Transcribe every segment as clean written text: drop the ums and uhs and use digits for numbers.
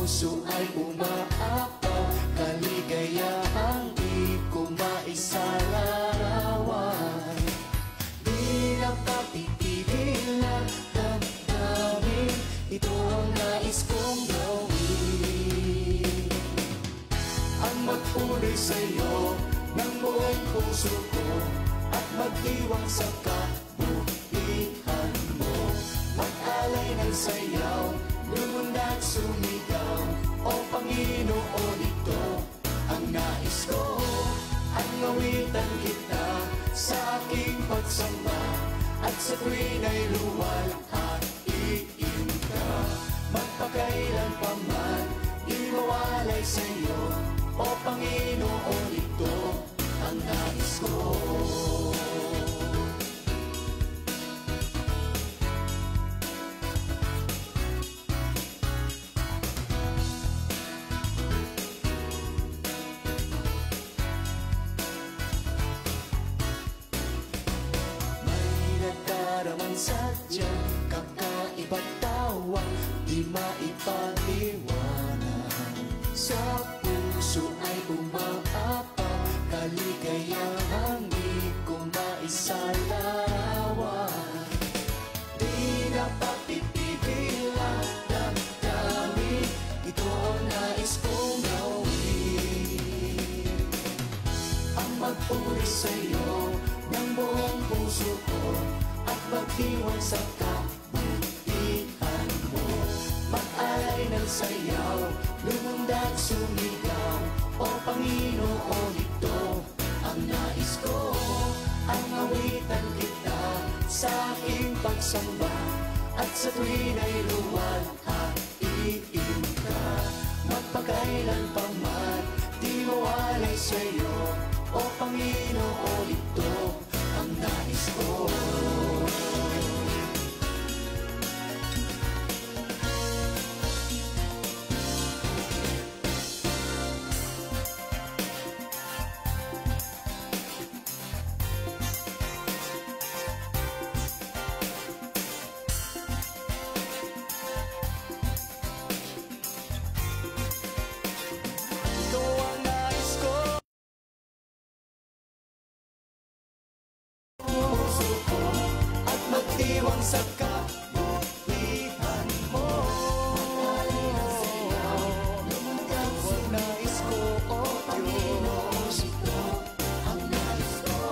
puso ay umaapaw, kaligayahang di ko maisalarawan. Di nakapipigil na damdamin, ito ang nais kong gawin. Ang magpuri sa'yo ng buong puso ko, at magdiwang sa kabutihan mo. Mag-alay ng sayaw, lumundag sumigaw, o Panginoon, ito ang nais ko. At ngawitan kita sa aking pagsamba, at sa tuwin ay luwalhatiin ka. Magpakailan pa man, di mawalay sa'yo, o Panginoon, ito ang nais ko. Sadyang kakaiba't tawa, di maipaliwanag. Sa puso ay umaapaw, kaligayahang di ko maisalarawan. Di napapipigil ang damdamin, ito ang nais kong gawin. Ang magpuri sa'yo ng buong puso ko, at magdiwang sa kabutihan mo. Mag-alay ng sayaw, lumundag sumigaw, o Panginoon, ito ang nais ko. Ang awitan kita sa aking pagsamba, at sa tuwin ay luwalhatiin ka. Magpakailan pa man, di mawalay sa'yo, o Panginoon, ito ang nais ko. Sa kabutihan mo, mag-alay ng sayaw, lumundag ang nais ko, o Diyos, ito ang nais ko.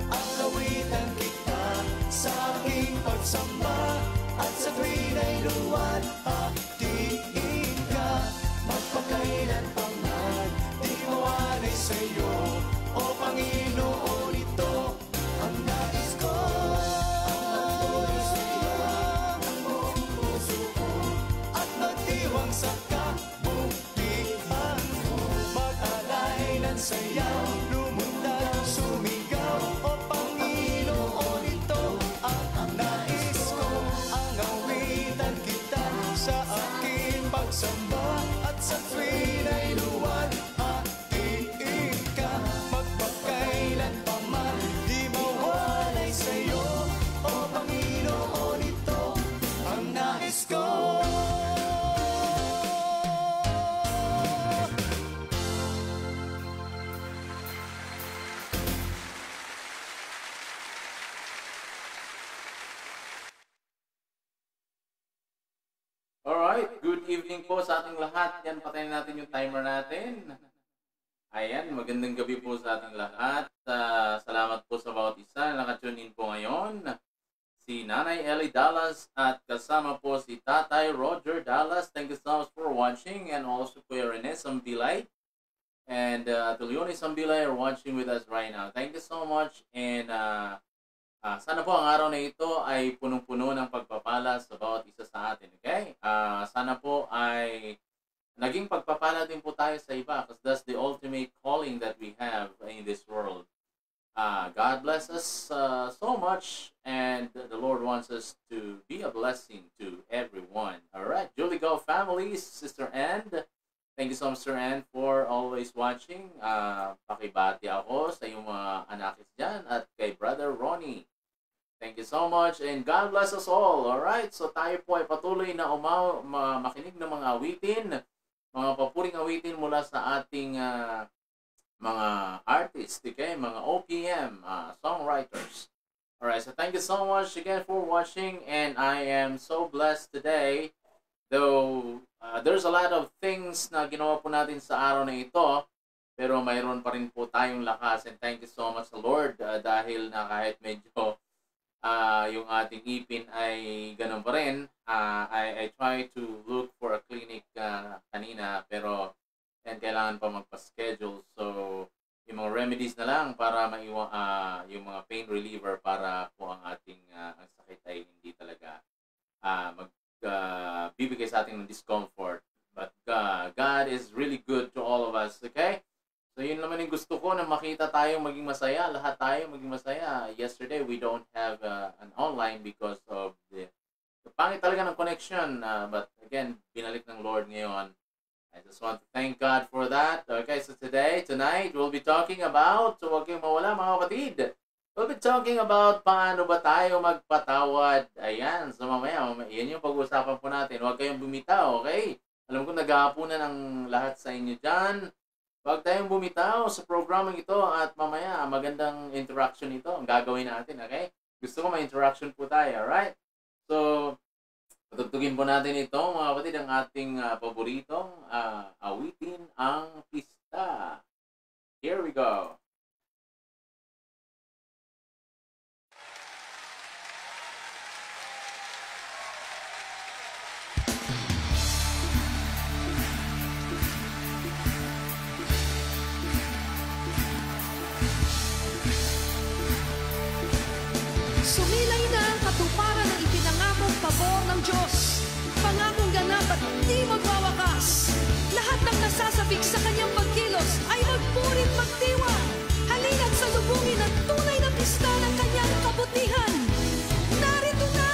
Ang awitan kita sa aking pagsamba, at sa tuwin ay luwalhatiin ka. Magpakailan pa man, di mawalay sa'yo, o Panginoon, ito ang nais ko. Sa kabutihan mo, mag-alay ng sayaw, lumundag sumigaw, o Panginoon, ito ang nais ko. Ang awitan kita sa aking pagsamba, at sa tuwin ay luwalhatiin ka. Magpakailan pa man, di mawalay sa'yo, o Panginoon, ito ang nais ko. Alright, good evening po sa ating lahat. Yan, patayin natin yung timer natin. Ayan, magandang gabi po sa ating lahat. Salamat po sa bawat isa na nakatune in po ngayon. Si Nanay Ellie Dallas at kasama po si Tatay Roger Dallas. Thank you so much for watching, and also Kuya Rene Sambilay and Tulione Sambilay are watching with us right now. Thank you so much, and sana po ang araw na ito ay punong-puno ng pagpapala sa bawat isa sa atin, okay? Sana po ay naging pagpapala din po tayo sa iba, because that's the ultimate calling that we have in this world. God bless us so much, and the Lord wants us to be a blessing to everyone. All right, Julie Go family, Sister Ann, thank you so much, Sister Ann, for always watching. Pakibati ako sa iyong mga anakis dyan, at kay Brother Ronnie. Thank you so much, and God bless us all. Alright, so tayo po ay patuloy na makinig ng mga awitin mga papuring awitin mula sa ating mga artists, okay? Mga OPM, songwriters. Alright, so thank you so much again for watching, and I am so blessed today. Though there's a lot of things na ginawa po natin sa araw na ito, pero mayroon pa rin po tayong lakas, and thank you so much Lord dahil na kahit medyo yung ating ipin ay ganun pa rin. I try to look for a clinic kanina, pero kailangan pa magpa-schedule. So, yung mga remedies na lang para yung mga pain reliever para po ang ating ang sakit ay hindi talaga bibigay sa ating ng discomfort. But God is really good to all of us, okay? So yun naman yung gusto ko, na makita tayong maging masaya, lahat tayo maging masaya. Yesterday we don't have an online because of the pangit talaga ng connection, but again, binalik ng Lord ngayon. I just want to thank God for that. Okay, so tonight, we'll be talking about, so huwag kayong mawala mga kapatid. We'll be talking about paano ba tayo magpatawad. Ayan, so mamaya, yan yung pag-uusapan po natin. Huwag kayong bumitaw, okay? Alam ko nag-aapunan ang lahat sa inyo dyan. Huwag tayong bumitaw sa programang ito at mamaya, magandang interaction ito ang gagawin natin, okay? Gusto ko may interaction po tayo, alright? So, patugtugin po natin ito, mga kapatid, ang ating paboritong awitin, ang pista. Here we go. Sumilay na ang katuparan ng ipinangakong pabor ng Diyos. Pangakong ganap at di magwawakas. Lahat ng nasasabik sa kanyang pagkilos ay magpurit magdiwa. Halina't salubungin ang tunay na pista ng kanyang kabutihan. Narito na!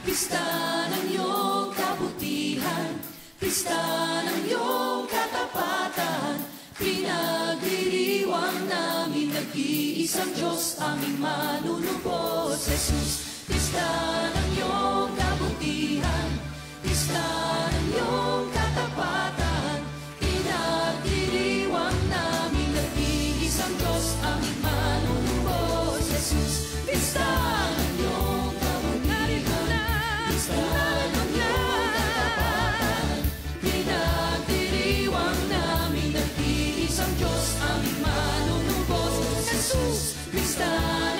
Pista ng iyong kabutihan, pista ng iyong katapatan. Pinagdiriwang namin nag-iisang Diyos, aming manunubos, Jesus. Pista ng iyong kabutihan, pista ng iyong katapatan. Pinagdiriwang namin nag-iisang Diyos, aming manunubos, Jesus. Pista ng iyong kabutihan, pista ng iyong katapatan. Pinagdiriwang namin nag-iisang Diyos, aming manunubos, Jesus. Pista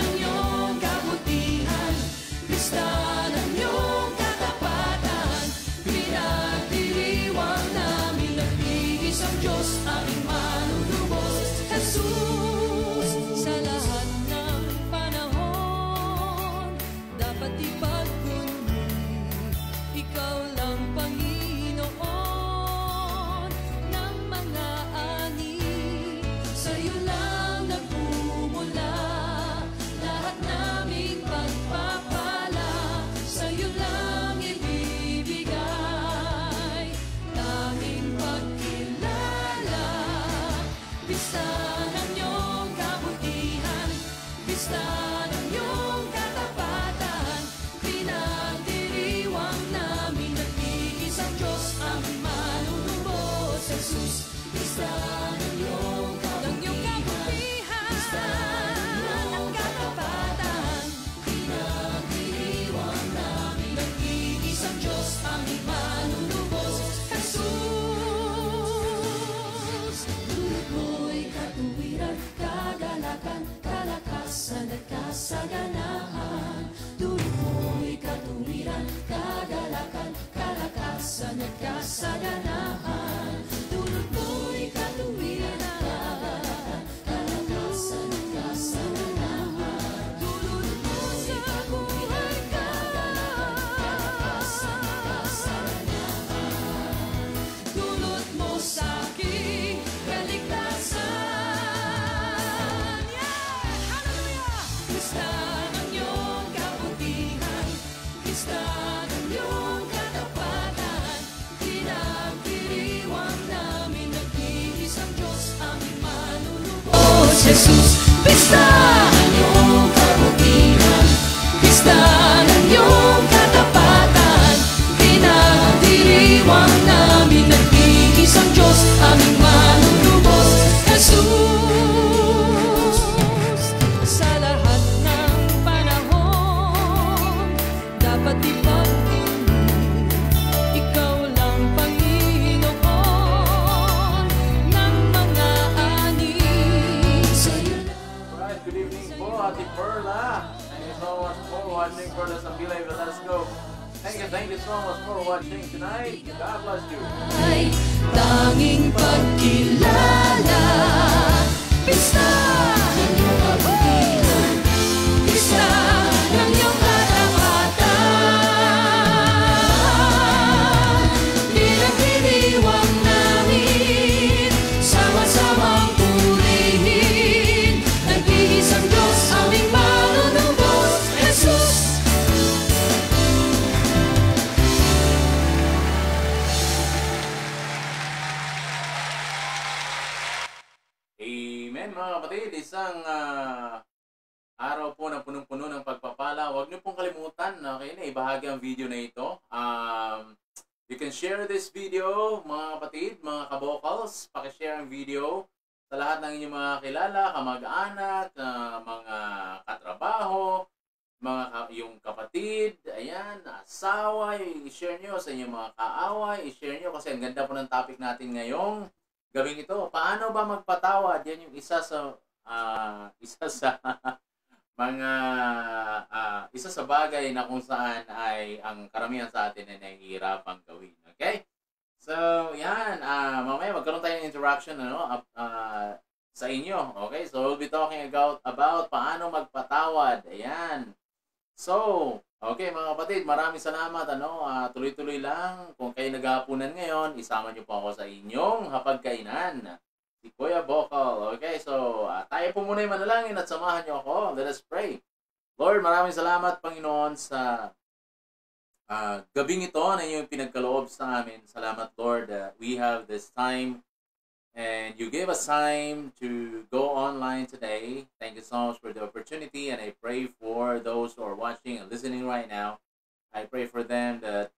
ng iyong kabutihan, pista ng iyong katapatan. Pinagdiriwang namin nag-iisang Diyos, aming manunubos, Jesus. Sa lahat ng panahon, dapat ipagkunmi, ikaw lang Panginoon ng mga ani. Sa'yo lang nagmumula lahat naming pagpapala. Sa'yo lang ibibigay tanging pagkilala. Pista ng iyong kabutihan, pista ng iyong katapatan. Pinagdiriwang namin nag-iisang Diyos, aming manunubos, Jesus. Pista ng iyong kabutihan, pista ng iyong katapatan. Pinagdiriwang namin nag-iisang Diyos, aming manunubos, Jesus. Dulot mo'y katuwiran, kagalakan, kalakasan at kasaganahan. Dulot mo'y katuwiran, kagalakan, kalakasan at kasaganahan. Dulot mo'y katuwiran, kagalakan, kalakasan at kasaganahan. Dulot mo'y katuwiran, kagalakan, kalakasan at kasaganahan. Dulot mo sa'king kaligtasan. Yeah! Hallelujah! Pista ng iyong kabutihan, pista ng iyong katapatan. Pinagdiriwang namin nag-iisang Diyos, aming manunubos, Jesus. Pista ng iyong kabutihan, pista ng iyong katapatan. Pinagdiriwang namin nag-iisang watching. Brother Sambila Velasco, thank you so much for watching tonight. God bless you. Ay tanging pagkilala, pista ng iyong kabutihan, pista ng iyong katapatan. Pinagdiriwang namin, sama-samang purihin, nag-iisang Diyos, aming manunubos, Jesus. Amen mga kapatid, isang araw po na punong-puno ng pagpapala. Huwag niyo pong kalimutan, okay, na ibahagi ang video na ito. You can share this video mga kapatid, mga kabokals. Pakishare ang video sa lahat ng inyong mga kilala, kamag-anak, mga katrabaho, yung kapatid, ayan, asawa, i-share nyo sa inyong mga kaaway, i-share nyo kasi ang ganda po ng topic natin ngayong gabing ito. Paano ba magpatawad? Yan yung isa sa mga isa sa bagay na kung saan ay ang karamihan sa atin ay nahihirapang gawin. Okay? So, yan. Mamaya magkaroon tayo ng interaction sa inyo. Okay? So, we'll be talking about paano magpatawad. Ayan. So, okay mga kapatid, maraming salamat. Tuloy-tuloy lang. Kung kayo naghahapunan ngayon, isama niyo po ako sa inyong hapagkainan. Si Kuya Bokal. Okay, so tayo po muna yung manalangin at samahan niyo ako. Let us pray. Lord, maraming salamat Panginoon sa gabing ito na inyong pinagkaloob sa amin. Salamat Lord that we have this time and you gave us time to go online today. Thank you so much for the opportunity, and I pray for those who are watching and listening right now. I pray for them that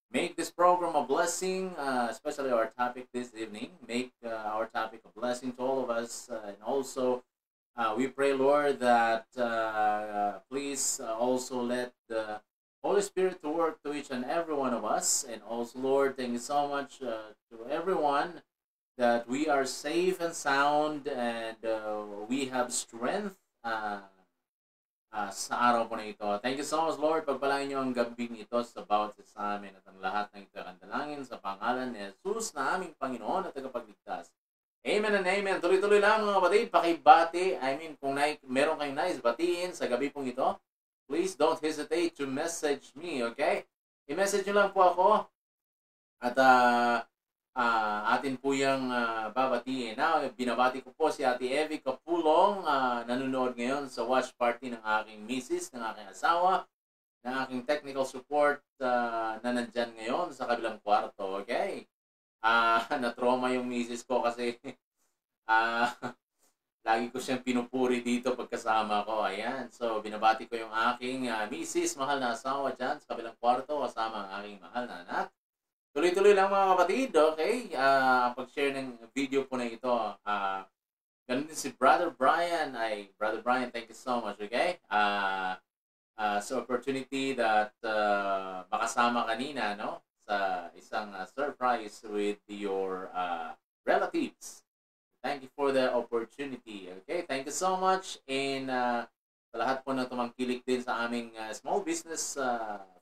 make this program a blessing, especially our topic this evening. Make our topic a blessing to all of us. And also, we pray, Lord, that please also let the Holy Spirit to work to each and every one of us. And also, Lord, thank you so much to everyone that we are safe and sound and we have strength sa araw po na ito. Thank you so much, Lord. Pagpalain niyo ang gabing ito sa bawat isa sa amin at ang lahat ng ito ang dalangin sa pangalan ni Jesus na aming Panginoon at tagapagligtas. Amen and amen. Tuloy-tuloy lang mga kapatid. Pakibati. Kung meron kayong nais batiin sa gabi pong ito, please don't hesitate to message me, okay? I-message nyo lang po ako at atin po yung babatiin. Now, binabati ko po si Ate Evie Capulong, nanonood ngayon sa watch party ng aking misis, ng aking asawa, ng aking technical support na nandyan ngayon sa kabilang kwarto. Okay? Na-trauma yung misis ko kasi lagi ko siyang pinupuri dito pagkasama ko. Ayan. So, binabati ko yung aking misis, mahal na asawa dyan sa kabilang kwarto, kasama ang aking mahal na anak. Tuloy-tuloy lang mga kapatid, okay? Pag-share ng video po na ito. Ganun din si Brother Brian. Brother Brian, thank you so much, okay? So, opportunity that makasama kanina, no? Sa isang surprise with your relatives. Thank you for the opportunity, okay? Thank you so much. And sa lahat po na tumangkilik din sa aming small business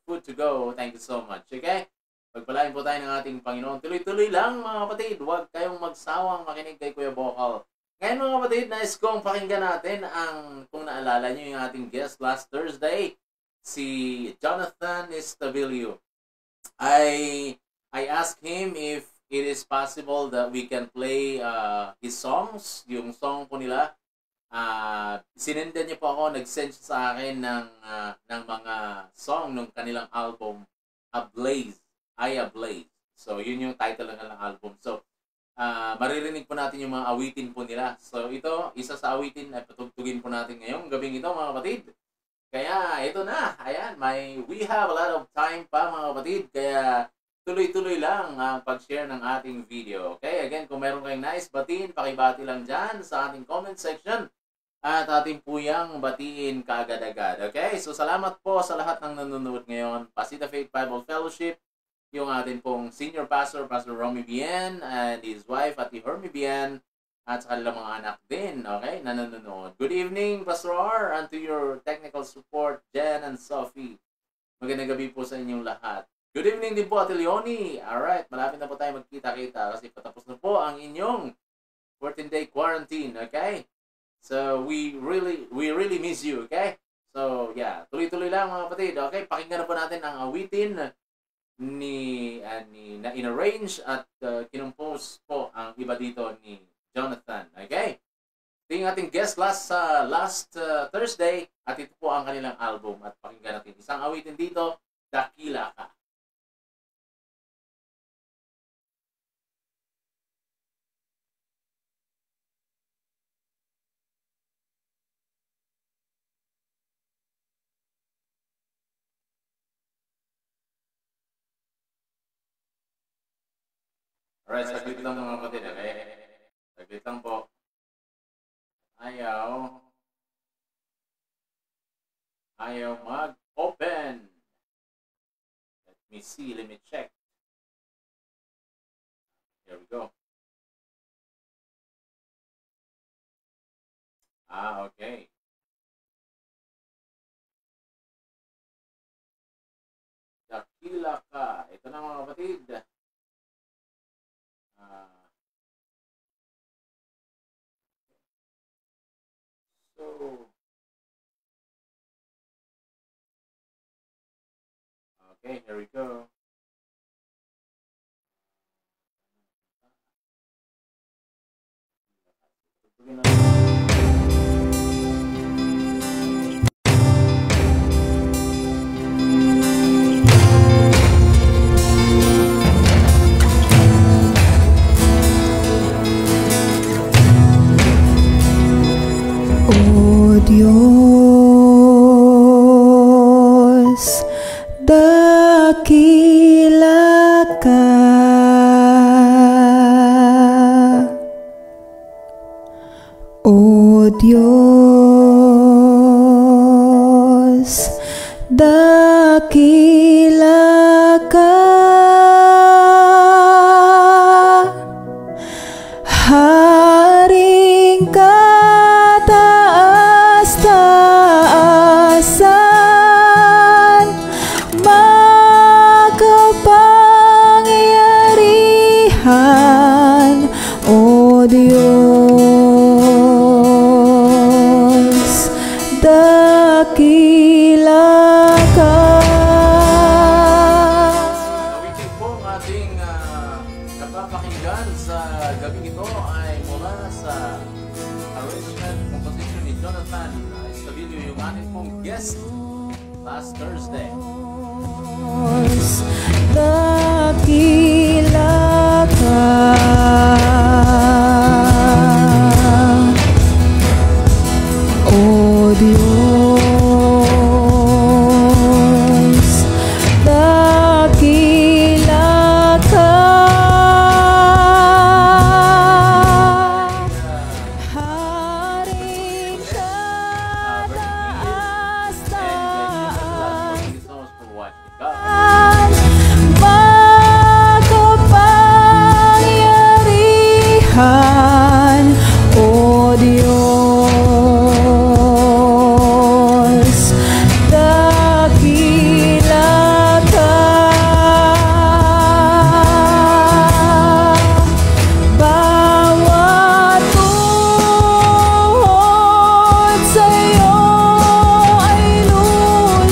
food to go, thank you so much, okay? Pagpalain po tayo ng ating Panginoon. Tuloy-tuloy lang mga kapatid. Huwag kayong magsawang makinig kay Kuya Bokal. Ngayon mga kapatid, nais kong pakinggan natin kung naalala nyo yung ating guest last Thursday, si Jonathan Estavilio. I asked him if it is possible that we can play his songs, yung song po nila. Sinendan niya po ako, nag-send sa akin ng mga song ng kanilang album, Ablaze. I Ablaze. So, yun yung title ng kanilang album. So, maririnig po natin yung mga awitin po nila. So, ito, isa sa awitin na patugtugin po natin ngayong gabing ito, mga kapatid. Kaya, ito na. Ayan, we have a lot of time pa, mga kapatid. Kaya, tuloy-tuloy lang ang pag-share ng ating video. Okay? Again, kung meron kayong nice batiin, pakibati lang dyan sa ating comment section. At ating puyang batiin kaagad-agad. Okay? So, salamat po sa lahat ng nanonood ngayon. Pasita Faith Bible Fellowship, yung atin pong senior pastor, Pastor Romy Bien, and his wife, Ate Hermy Bien, at sa kanilang mga anak din, okay, na nanonood. Good evening, Pastor R, and to your technical support, Jen and Sophie. Magandang gabi po sa inyong lahat. Good evening din po, Ate Leonie. Alright, malapit na po tayo magkita-kita kasi patapos na po ang inyong 14-day quarantine, okay? So, we really miss you, okay? So, yeah, tuloy-tuloy lang mga kapatid, okay? Pakinggan na po natin ang awitin na in-arrange at kinumpose po ang iba dito ni Jonathan, okay? Ito yung ating guest last Thursday at ito po ang kanilang album at pakinggan natin. Isang awitin dito, Dakila Ka. Alright, saglit lang mga kapatid, okay? Saglit lang po. Ayaw mag-open. Let me see, let me check. Here we go. Okay. Dakila Ka. Ito na mga kapatid. Okay, here we go. O Diyos, dakila ka. O Diyos, dakila ka. Haring kataas-taasan, makapangyarihan, O Diyos, dakila ka. Awitin po ang ating napapakinggan sa gabi ito ay mula sa arrangement composition ni Jonathan Estabilio, yung ating pong guest last Thursday. Dakila ka. O Diyos, dakila ka. Haring kataas-taasan, makapangyarihan, O Diyos, dakila ka. Bawat tuhod sa'yo ay luluhod.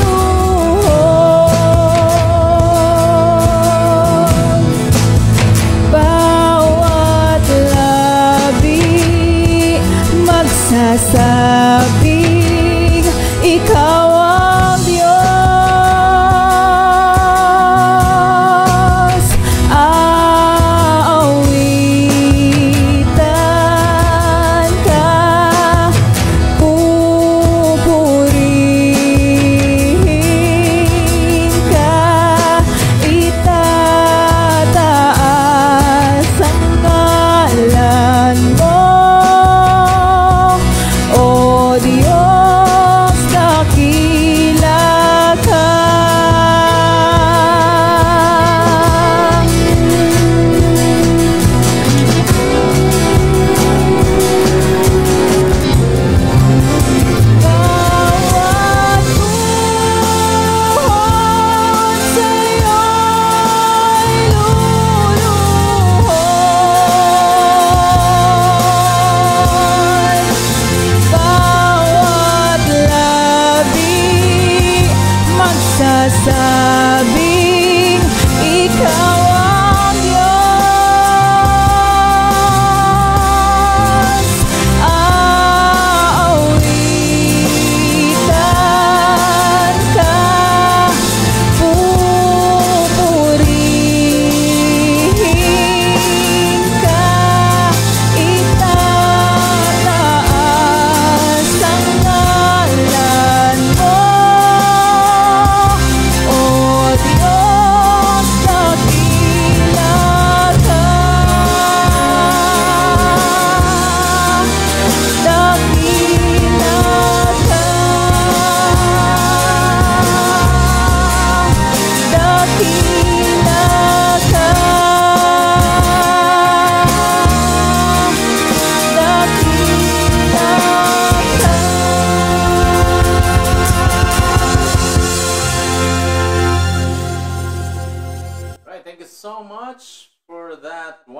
Bawat labi magsasabing ikaw ang Diyos. Aawitan ka, pupurihin ka, itataas ang ngalan mo, O Diyos, dakila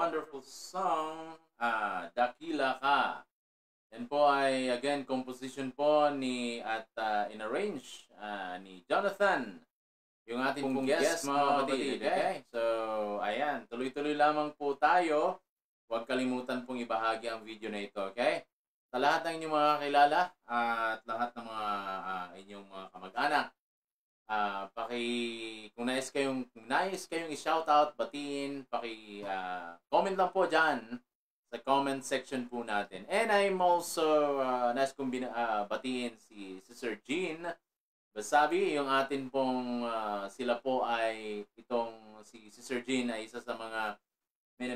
wonderful song, Dakila Ka. Yan po ay, again, composition po at in-arrange ni Jonathan, yung ating pong guest, mga kapatid. Okay? So, ayan, tuloy-tuloy lamang po tayo. Huwag kalimutan pong ibahagi ang video na ito, okay? Sa lahat ng inyong mga kilala at lahat ng mga inyong mga kamag-anak, kung nais kayong i-shoutout, batiin, comment lang po dyan sa comment section po natin. And I'm also nais kong batiin si Sir Jean Basabi, yung atin pong sila po ay si Sir Jean ay isa sa mga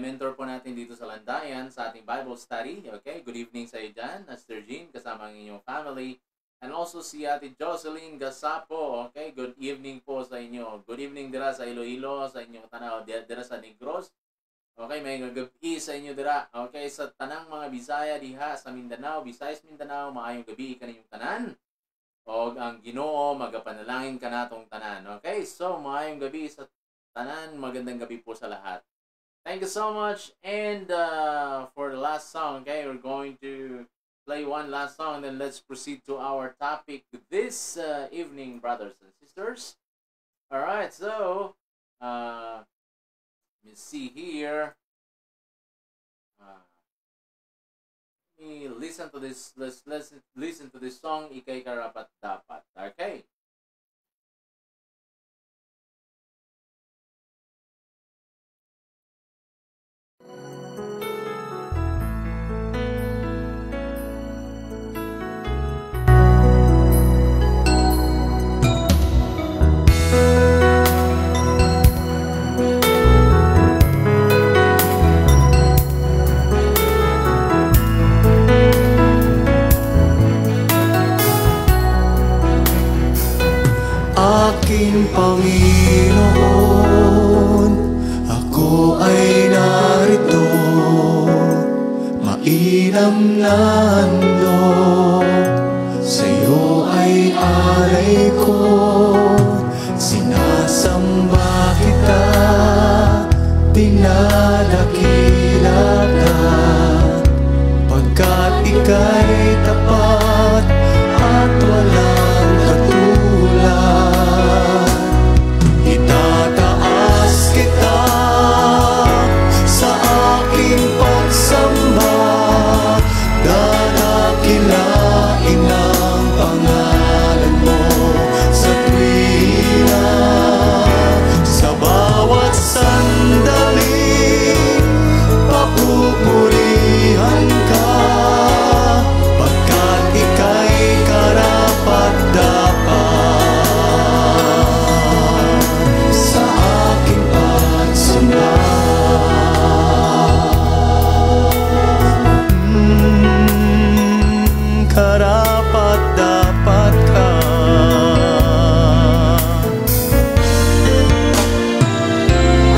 mentor po natin dito sa Landayan sa ating Bible study. Okay, good evening sa iyo dyan, Sir Jean, kasama ang inyong family. And also si Ate Jocelyn Gasapo. Okay, good evening po sa inyo. Good evening dira sa Iloilo, sa inyong tanaw, dira sa Negros. Okay, may gabi sa inyo dira. Okay, sa tanang mga Bisaya diha sa Mindanao, Visayas Mindanao, maayong gabi kaninyong tanan. O ang Ginoo magapanalangin ka natong tanan. Okay, so maayong gabi sa tanan, magandang gabi po sa lahat. Thank you so much. And for the last song, okay, we're going to play one last song, then let's proceed to our topic this evening, brothers and sisters. All right, so let me see here. Let me listen to this. Let's listen to this song, Ika'y Karapat Dapat. Okay. Aking Panginoon, ako ay narito, mainam na handog, sa'yo ay alay ko, sinasamba kita, dinadakila ka, pagkat ika'y tapat at walang katulad. Itataas kita sa aking pagsamba, dadakilain ang pangalan mo sa tuwina. Sa bawat sandali, papupurihan ka, pagkat ika'y karapat-dapat sa aking pagsamba. Karapat-dapat ka.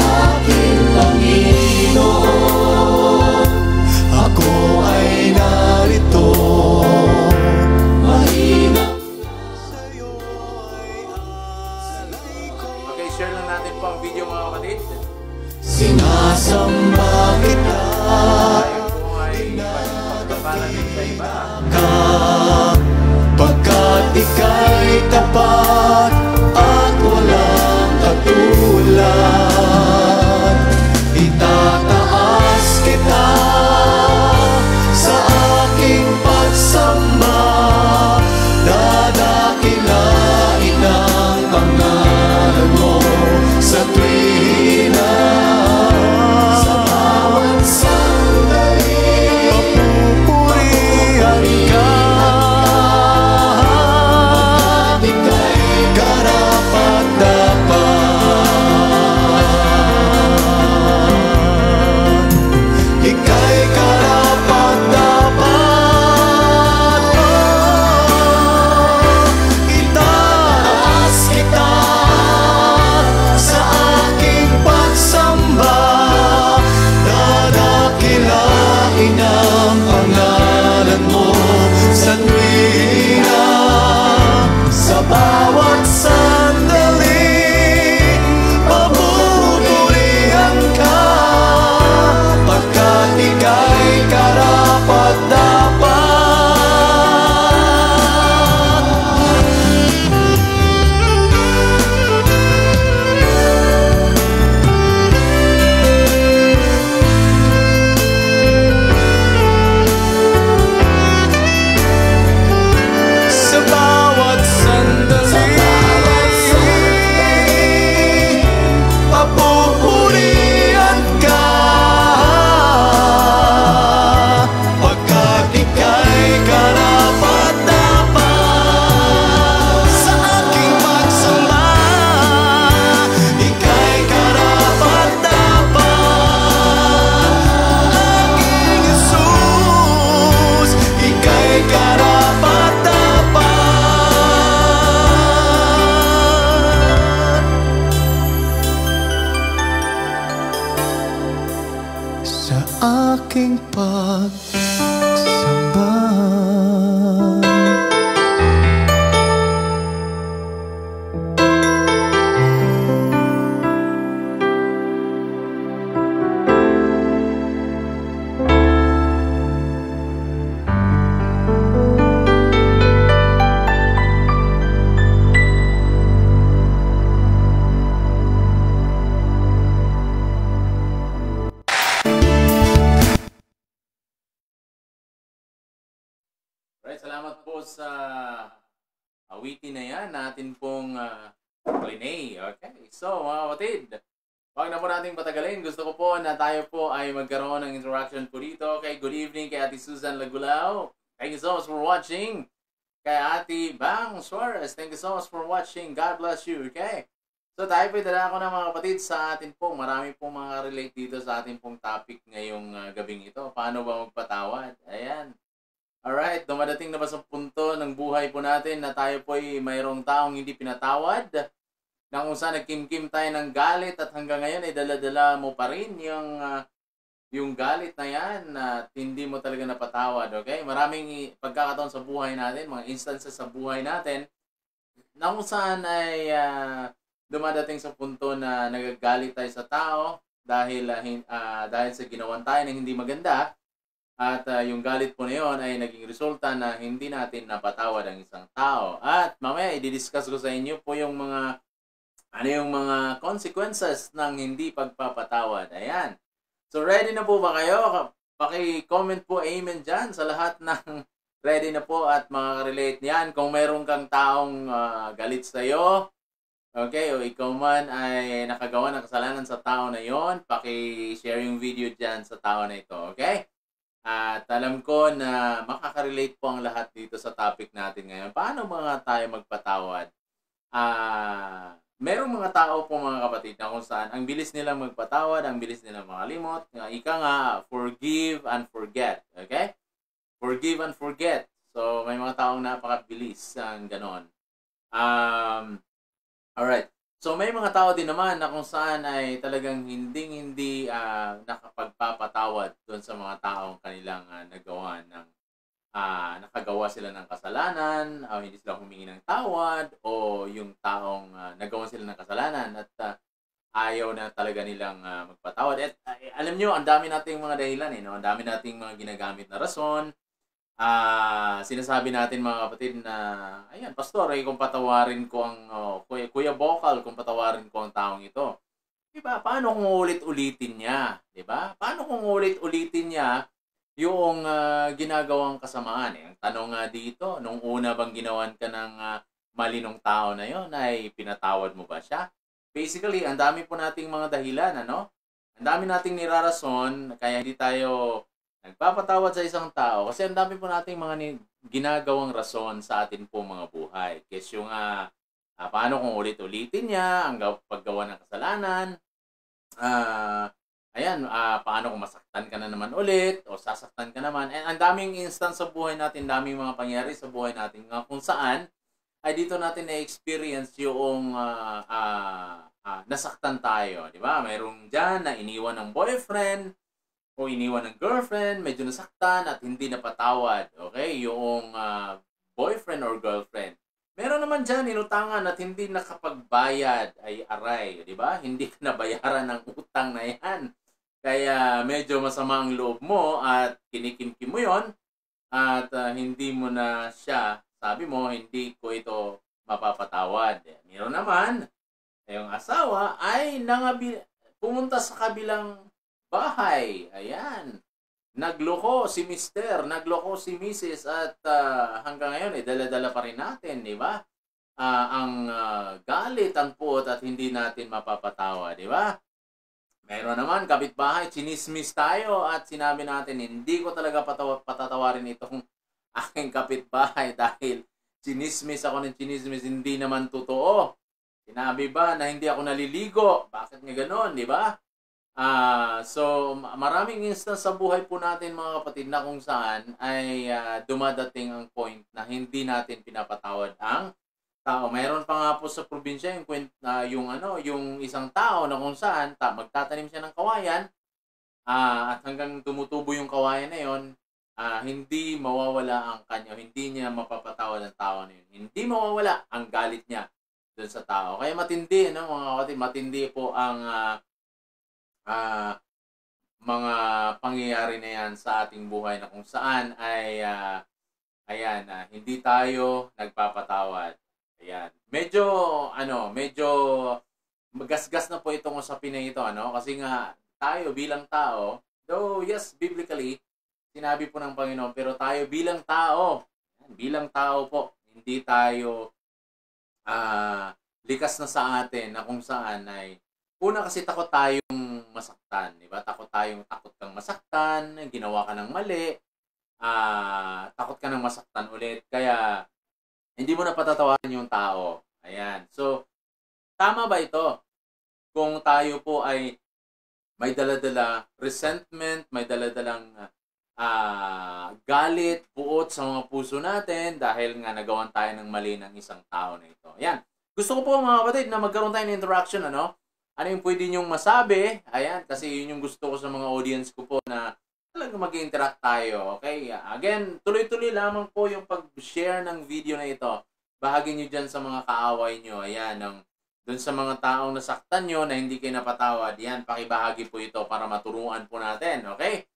Aking Panginoon, ako ay narito, mainam sa'yo ay alay ko. Okay, share lang natin po ang video, mga kapatid. Sinasamba kita Tayo po ay pagkapalan din sa iba. ka, pagkat ika'y tapat at walang katulad. Itataas kita sa aking pagsamba, dadakilain ang pangalan mo sa tuwina. Sa bawat sandali, papupurihan ka, ika'y Alright, salamat po sa awitin na yan natin pong Linay. Okay, so mga kapatid, wag na po natin patagalin. Gusto ko po na tayo po ay magkaroon ng interaction po dito. Okay, good evening kay Ate Susan Lagulao. Thank you so much for watching. Kay Ate Bang Suarez, thank you so much for watching. God bless you, okay? So tayo po dala ko ng mga kapatid sa atin pong marami pong mga relate dito sa atin pong topic ngayong gabing ito. Paano ba magpatawad? Ayan. Alright, dumadating na ba sa punto ng buhay po natin na tayo po ay mayroong taong hindi pinatawad? Na kung saan nagkimkim tayo ng galit at hanggang ngayon ay dala-dala mo pa rin yung galit na yan at hindi mo talaga napatawad, okay? Maraming pagkakataon sa buhay natin, mga instances sa buhay natin na kung saan ay dumadating sa punto na nagagalit tayo sa tao dahil sa ginawan tayo na hindi maganda. At yung galit po na yun ay naging resulta na hindi natin napatawad ang isang tao. At mamaya i-discuss ko sa inyo po yung mga consequences ng hindi pagpapatawad. Ayan. So ready na po ba kayo? Paki-comment po amen dyan sa lahat ng ready na po at makaka-relate niyan. Kung mayroon kang taong galit sa'yo, okay, o ikaw man ay nakagawa ng kasalanan sa tao na yon, paki-share yung video dyan sa tao na ito, okay? At alam ko na makaka-relate po ang lahat dito sa topic natin ngayon. Paano mga tayo magpatawad? Merong mga tao po mga kapatid na kung saan ang bilis nilang magpatawad, ang bilis nilang makalimot. Ika nga, forgive and forget. Okay? Forgive and forget. So, may mga taong napakabilis ang ganon. Alright. So, may mga tao din naman na kung saan ay talagang hindi nakapagpapatawad doon sa mga taong kanilang nakagawa sila ng kasalanan o hindi sila humingi ng tawad o yung taong nagawa sila ng kasalanan at ayaw na talaga nilang magpatawad. At alam nyo, ang dami nating mga dahilan, no? Ang dami nating mga ginagamit na rason. Sinasabi natin mga kapatid na, ayan, pastor, kung patawarin ko ang, Kuya Vocal, kung patawarin ko ang taong ito. Diba? Paano kung ulit-ulitin niya? Diba? Paano kung ulit-ulitin niya yung ginagawang kasamaan? Ang tanong nga dito, nung una bang ginawan ka ng mali ng tao na yon, ay pinatawad mo ba siya? Basically, ang dami po nating mga dahilan, ano? Ang dami nating nirarason, kaya hindi tayo nagpapatawad sa isang tao. Kasi ang dami po nating mga ginagawang rason sa atin po mga buhay. Kasi yung paano kung ulit-ulitin niya ang paggawa ng kasalanan? Paano kung masaktan ka na naman ulit o sasaktan ka naman? And ang daming instance sa buhay natin, daming mga pangyari sa buhay natin kung saan ay dito natin na-experience yung nasaktan tayo. Di ba? Mayroong dyan na iniwan ng boyfriend o iniwan ng girlfriend, medyo nasaktan at hindi napatawad. Okay? Yung boyfriend or girlfriend. Meron naman dyan, inutangan at hindi nakapagbayad ay aray. Di ba? Hindi ka nabayaran ng utang na yan. Kaya medyo masama ang loob mo at kinikimkim mo yon at hindi mo na siya, sabi mo, hindi ko ito mapapatawad. Meron naman, yung asawa ay pumunta sa kabilang bahay. Ayan. Nagloko si Mr., nagloko si Mrs. at hanggang ngayon, dala-dala pa rin natin, di ba? Ang galit, ang puot at hindi natin mapapatawa, di ba? Meron naman, kapitbahay, chinismis tayo at sinabi natin, hindi ko talaga patatawarin itong aking kapitbahay dahil chinismis ako ng chinismis, hindi naman totoo. Sinabi ba na hindi ako naliligo? Bakit nga ganon, di ba? So, maraming instance sa buhay po natin mga kapatid na kung saan ay dumadating ang point na hindi natin pinapatawad ang tao. Mayroon pa nga po sa probinsya yung isang tao na kung saan magtatanim siya ng kawayan at hanggang tumutubo yung kawayan na yon, hindi mawawala ang kanya, hindi niya mapapatawad ang tao na yun. Hindi mawawala ang galit niya dun sa tao. Kaya matindi, no, mga kapatid, matindi po ang mga pangyayari na yan sa ating buhay na kung saan ay hindi tayo nagpapatawad. Ayan. Medyo magasgas na po itong usapin na ito, ano? Kasi nga tayo bilang tao, though yes, biblically sinabi po ng Panginoon, pero tayo bilang tao, bilang tao po, hindi tayo likas na sa atin na kung saan ay una kasi takot tayong masaktan, di ba? Takot kang masaktan, ginawa ka ng mali, takot ka ng masaktan ulit, kaya hindi mo na patatawarin yung tao. Ayan. So, tama ba ito? Kung tayo po ay may dala-dala resentment, may dala-dalang galit, puot sa mga puso natin dahil nga nagawan tayo ng mali ng isang tao na ito. Ayan. Gusto ko po mga kapatid na magkaroon tayo ng interaction, ano? Ano yung pwede nyong masabi? Ayan, kasi yun yung gusto ko sa mga audience ko po na talaga mag-interact tayo. Okay? Again, tuloy-tuloy lamang po yung pag-share ng video na ito. Bahagi nyo dyan sa mga kaaway nyo. Ayan, dun sa mga taong nasaktan nyo na hindi kayo napatawad. Yan, pakibahagi po ito para maturuan po natin. Okay?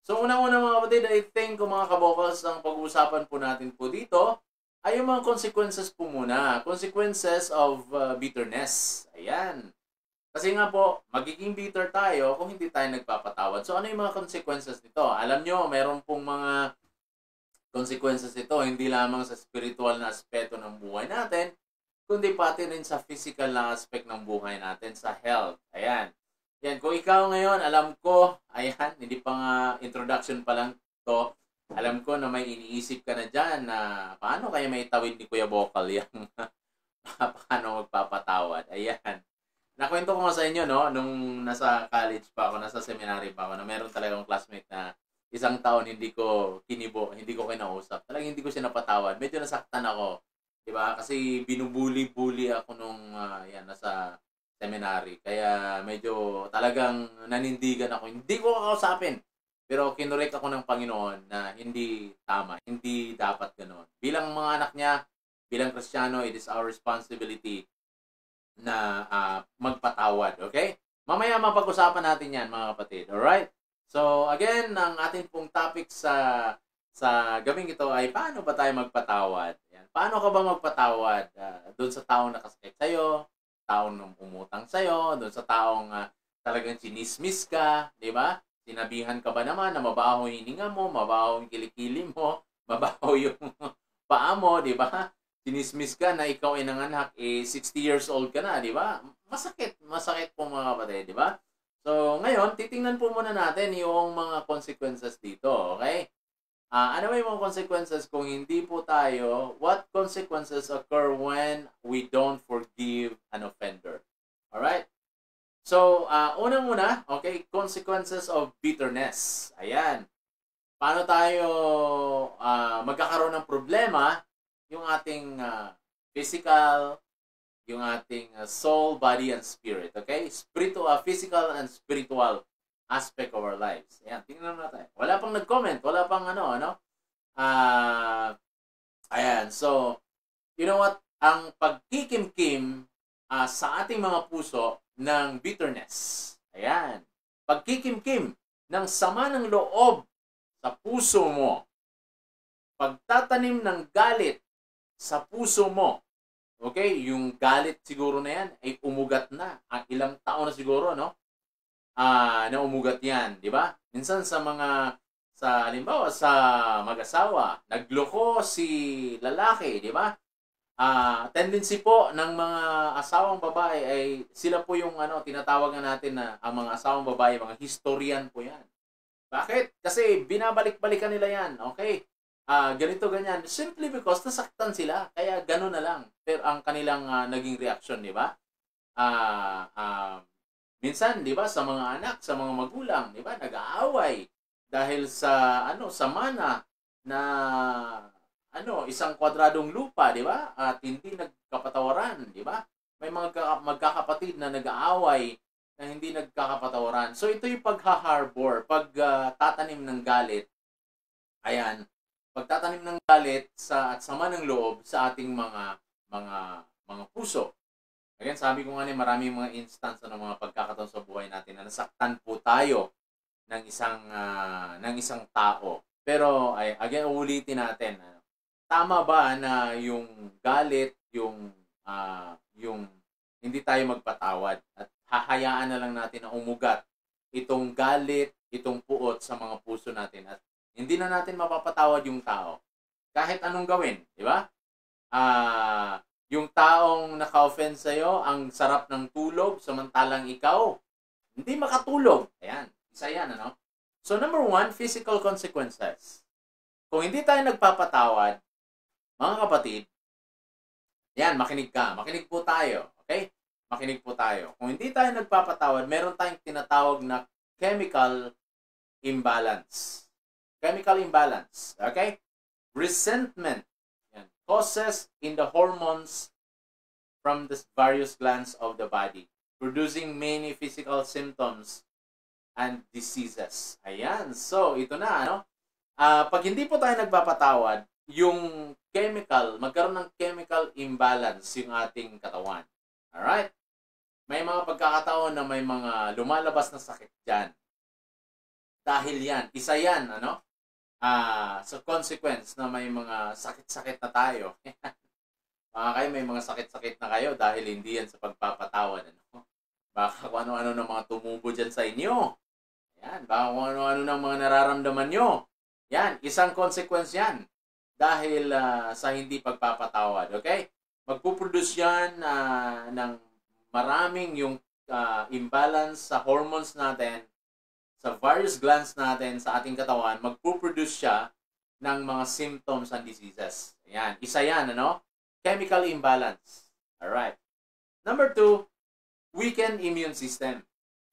So, unang-una mga kapatid, I think kung mga kabokals, ang pag-uusapan po natin po dito ay yung mga consequences po muna. Consequences of bitterness. Ayan. Kasi nga po, magiging bitter tayo kung hindi tayo nagpapatawad. So, ano yung mga consequences nito? Alam nyo, meron pong mga consequences nito, hindi lamang sa spiritual na aspeto ng buhay natin, kundi pati rin sa physical na aspect ng buhay natin, sa health. Ayan. Yan, kung ikaw ngayon, alam ko, ayan, hindi pa nga introduction pa lang to, alam ko na may iniisip ka na dyan na paano kaya may tawid ni Kuya Vocal yung paano magpapatawad. Ayan. Nakwento ko nga sa inyo, no, nung nasa college pa ako, nasa seminary pa ako, na meron talagang classmate na isang taon hindi ko kinibo, hindi ko kinausap. Talagang hindi ko siya napatawad. Medyo nasaktan ako. Diba? Kasi binubuli-bully ako nung nasa seminary. Kaya medyo talagang nanindigan ako. Hindi ko kakausapin. Pero kinurek ako ng Panginoon na hindi tama. Hindi dapat ganoon. Bilang mga anak niya, bilang Kristiyano, it is our responsibility na magpatawad. Okay? Mamaya mapag-usapan natin yan, mga kapatid. Alright? So, again, ang ating pong topic sa gabing ito ay paano ba tayo magpatawad? Yan. Paano ka ba magpatawad doon sa taong nakasakit sa'yo, taong umutang sa'yo, doon sa taong talagang chinismis ka, di ba? Sinabihan ka ba naman na mabaho yung hininga mo, mabaho yung kilikili mo, mabaho yung paa mo, di ba? Chinismis ka na ikaw ay nanganak, 60 years old ka na, di ba? Masakit po mga kapatid, di ba? So, ngayon, titingnan po muna natin yung mga consequences dito, okay? Ano ba yung mga consequences kung hindi po tayo? What consequences occur when we don't forgive an offender? Alright? So, unang-una, okay, consequences of bitterness. Ayan. Paano tayo magkakaroon ng problema? Yung ating physical, yung ating soul, body, and spirit. Okay? Physical and spiritual aspect of our lives. Ayan, tingnan natin. Wala pang nag-comment. Wala pang ayan. So, you know what? Ang pagkikimkim sa ating mga puso ng bitterness. Ayan. Pagkikimkim ng sama ng loob sa puso mo. Pagtatanim ng galit sa puso mo. Okay? Yung galit siguro na yan ay umugat na. Ilang taon na siguro, no? Na umugat yan, di ba? Minsan halimbawa sa mag-asawa, nagloko si lalaki, di ba? Tendency po ng mga asawang babae ay sila po yung tinatawag natin na ang mga asawang babae, mga historian po yan. Bakit? Kasi binabalik-balikan nila yan, okay? Ganito, ganyan. Simply because nasaktan sila. Kaya gano'n na lang. Pero ang kanilang naging reaction, di ba? Minsan, di ba, sa mga anak, sa mga magulang, di ba, nag-aaway dahil sa mana na isang kwadradong lupa, di ba? At hindi nagkapatawaran, di ba? May mga magkakapatid na nag-aaway na hindi nagkakapatawaran. So ito yung pagha-harbor, pagtatanim ng galit. Ayan, pagtatanim ng galit at sama ng loob sa ating mga puso. Again, sabi ko nga maraming mga instance ng mga pagkakataon sa buhay natin na nasaktan po tayo ng isang tao. Pero again, ulitin natin. Tama ba na yung galit, yung hindi tayo magpatawad at hahayaan na lang natin na umugat itong galit, itong puot sa mga puso natin at hindi na natin mapapatawad yung tao. kahit anong gawin, di ba? Yung taong naka-offend sa'yo, ang sarap ng tulog, samantalang ikaw, hindi makatulog. Ayan, isa yan, ano? So, number 1, physical consequences. Kung hindi tayo nagpapatawad, mga kapatid, yan, makinig ka. Makinig po tayo. Okay? Makinig po tayo. Kung hindi tayo nagpapatawad, meron tayong tinatawag na chemical imbalance. Chemical imbalance. Okay? Resentment. Yan. Causes in the hormones from the various glands of the body, producing many physical symptoms and diseases. Ayan. So, ito na, ano? Pag hindi po tayo nagpapatawad, yung chemical, magkaroon ng chemical imbalance yung ating katawan. Alright? May mga pagkakataon na may mga lumalabas na sakit dyan. Dahil yan, isa yan, ano? Sa consequence na may mga sakit-sakit na tayo. Mga kayo, may mga sakit-sakit na kayo dahil hindi yan sa pagpapatawad. Ano? Baka kung ano-ano ng mga tumubo dyan sa inyo. Yan, baka kung ano-ano ng mga nararamdaman nyo. Yan, isang consequence yan. Dahil sa hindi pagpapatawad. Okay? Magpuproduce yan ng maraming yung imbalance sa hormones natin, sa various glands natin sa ating katawan, magpuproduce siya ng mga symptoms and diseases. Ayan. Isa yan, ano? Chemical imbalance. Alright. Number 2, weakened immune system.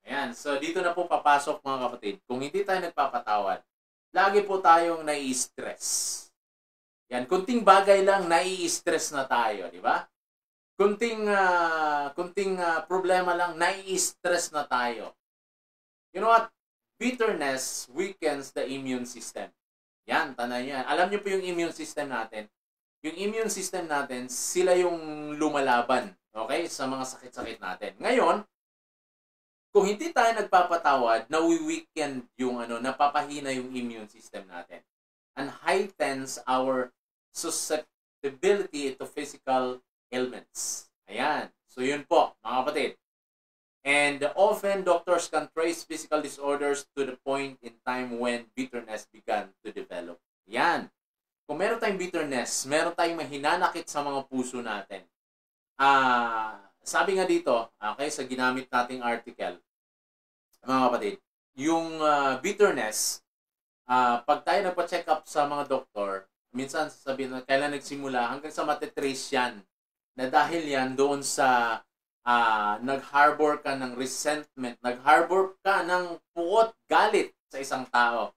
Ayan. So, dito na po papasok, mga kapatid. Kung hindi tayo nagpapatawad, lagi po tayong nai-stress. Yan, kunting bagay lang, nai-stress na tayo, di ba? Kunting problema lang, nai-stress na tayo. You know what? Bitterness weakens the immune system. Yan, tanay yan. Alam niyo po yung immune system natin. Yung immune system natin, sila yung lumalaban, okay, sa mga sakit-sakit natin. Ngayon, kung hindi tayo nagpapatawad, nawi-weaken yung napapahina yung immune system natin. And heightens our susceptibility to physical ailments. Ayan. So, yun po, mga kapatid. And often, doctors can trace physical disorders to the point in time when bitterness began to develop. Yan. Kung meron tayong bitterness, meron tayong mahinanakit sa mga puso natin. Sabi nga dito, okay, sa ginamit nating article, mga kapatid, yung bitterness, pag tayo nagpa-check up sa mga doktor, minsan sasabihin na kailan nagsimula hanggang sa matitrace yan. Na dahil yan doon sa nag-harbor ka ng resentment, nag-harbor ka ng puot, galit sa isang tao.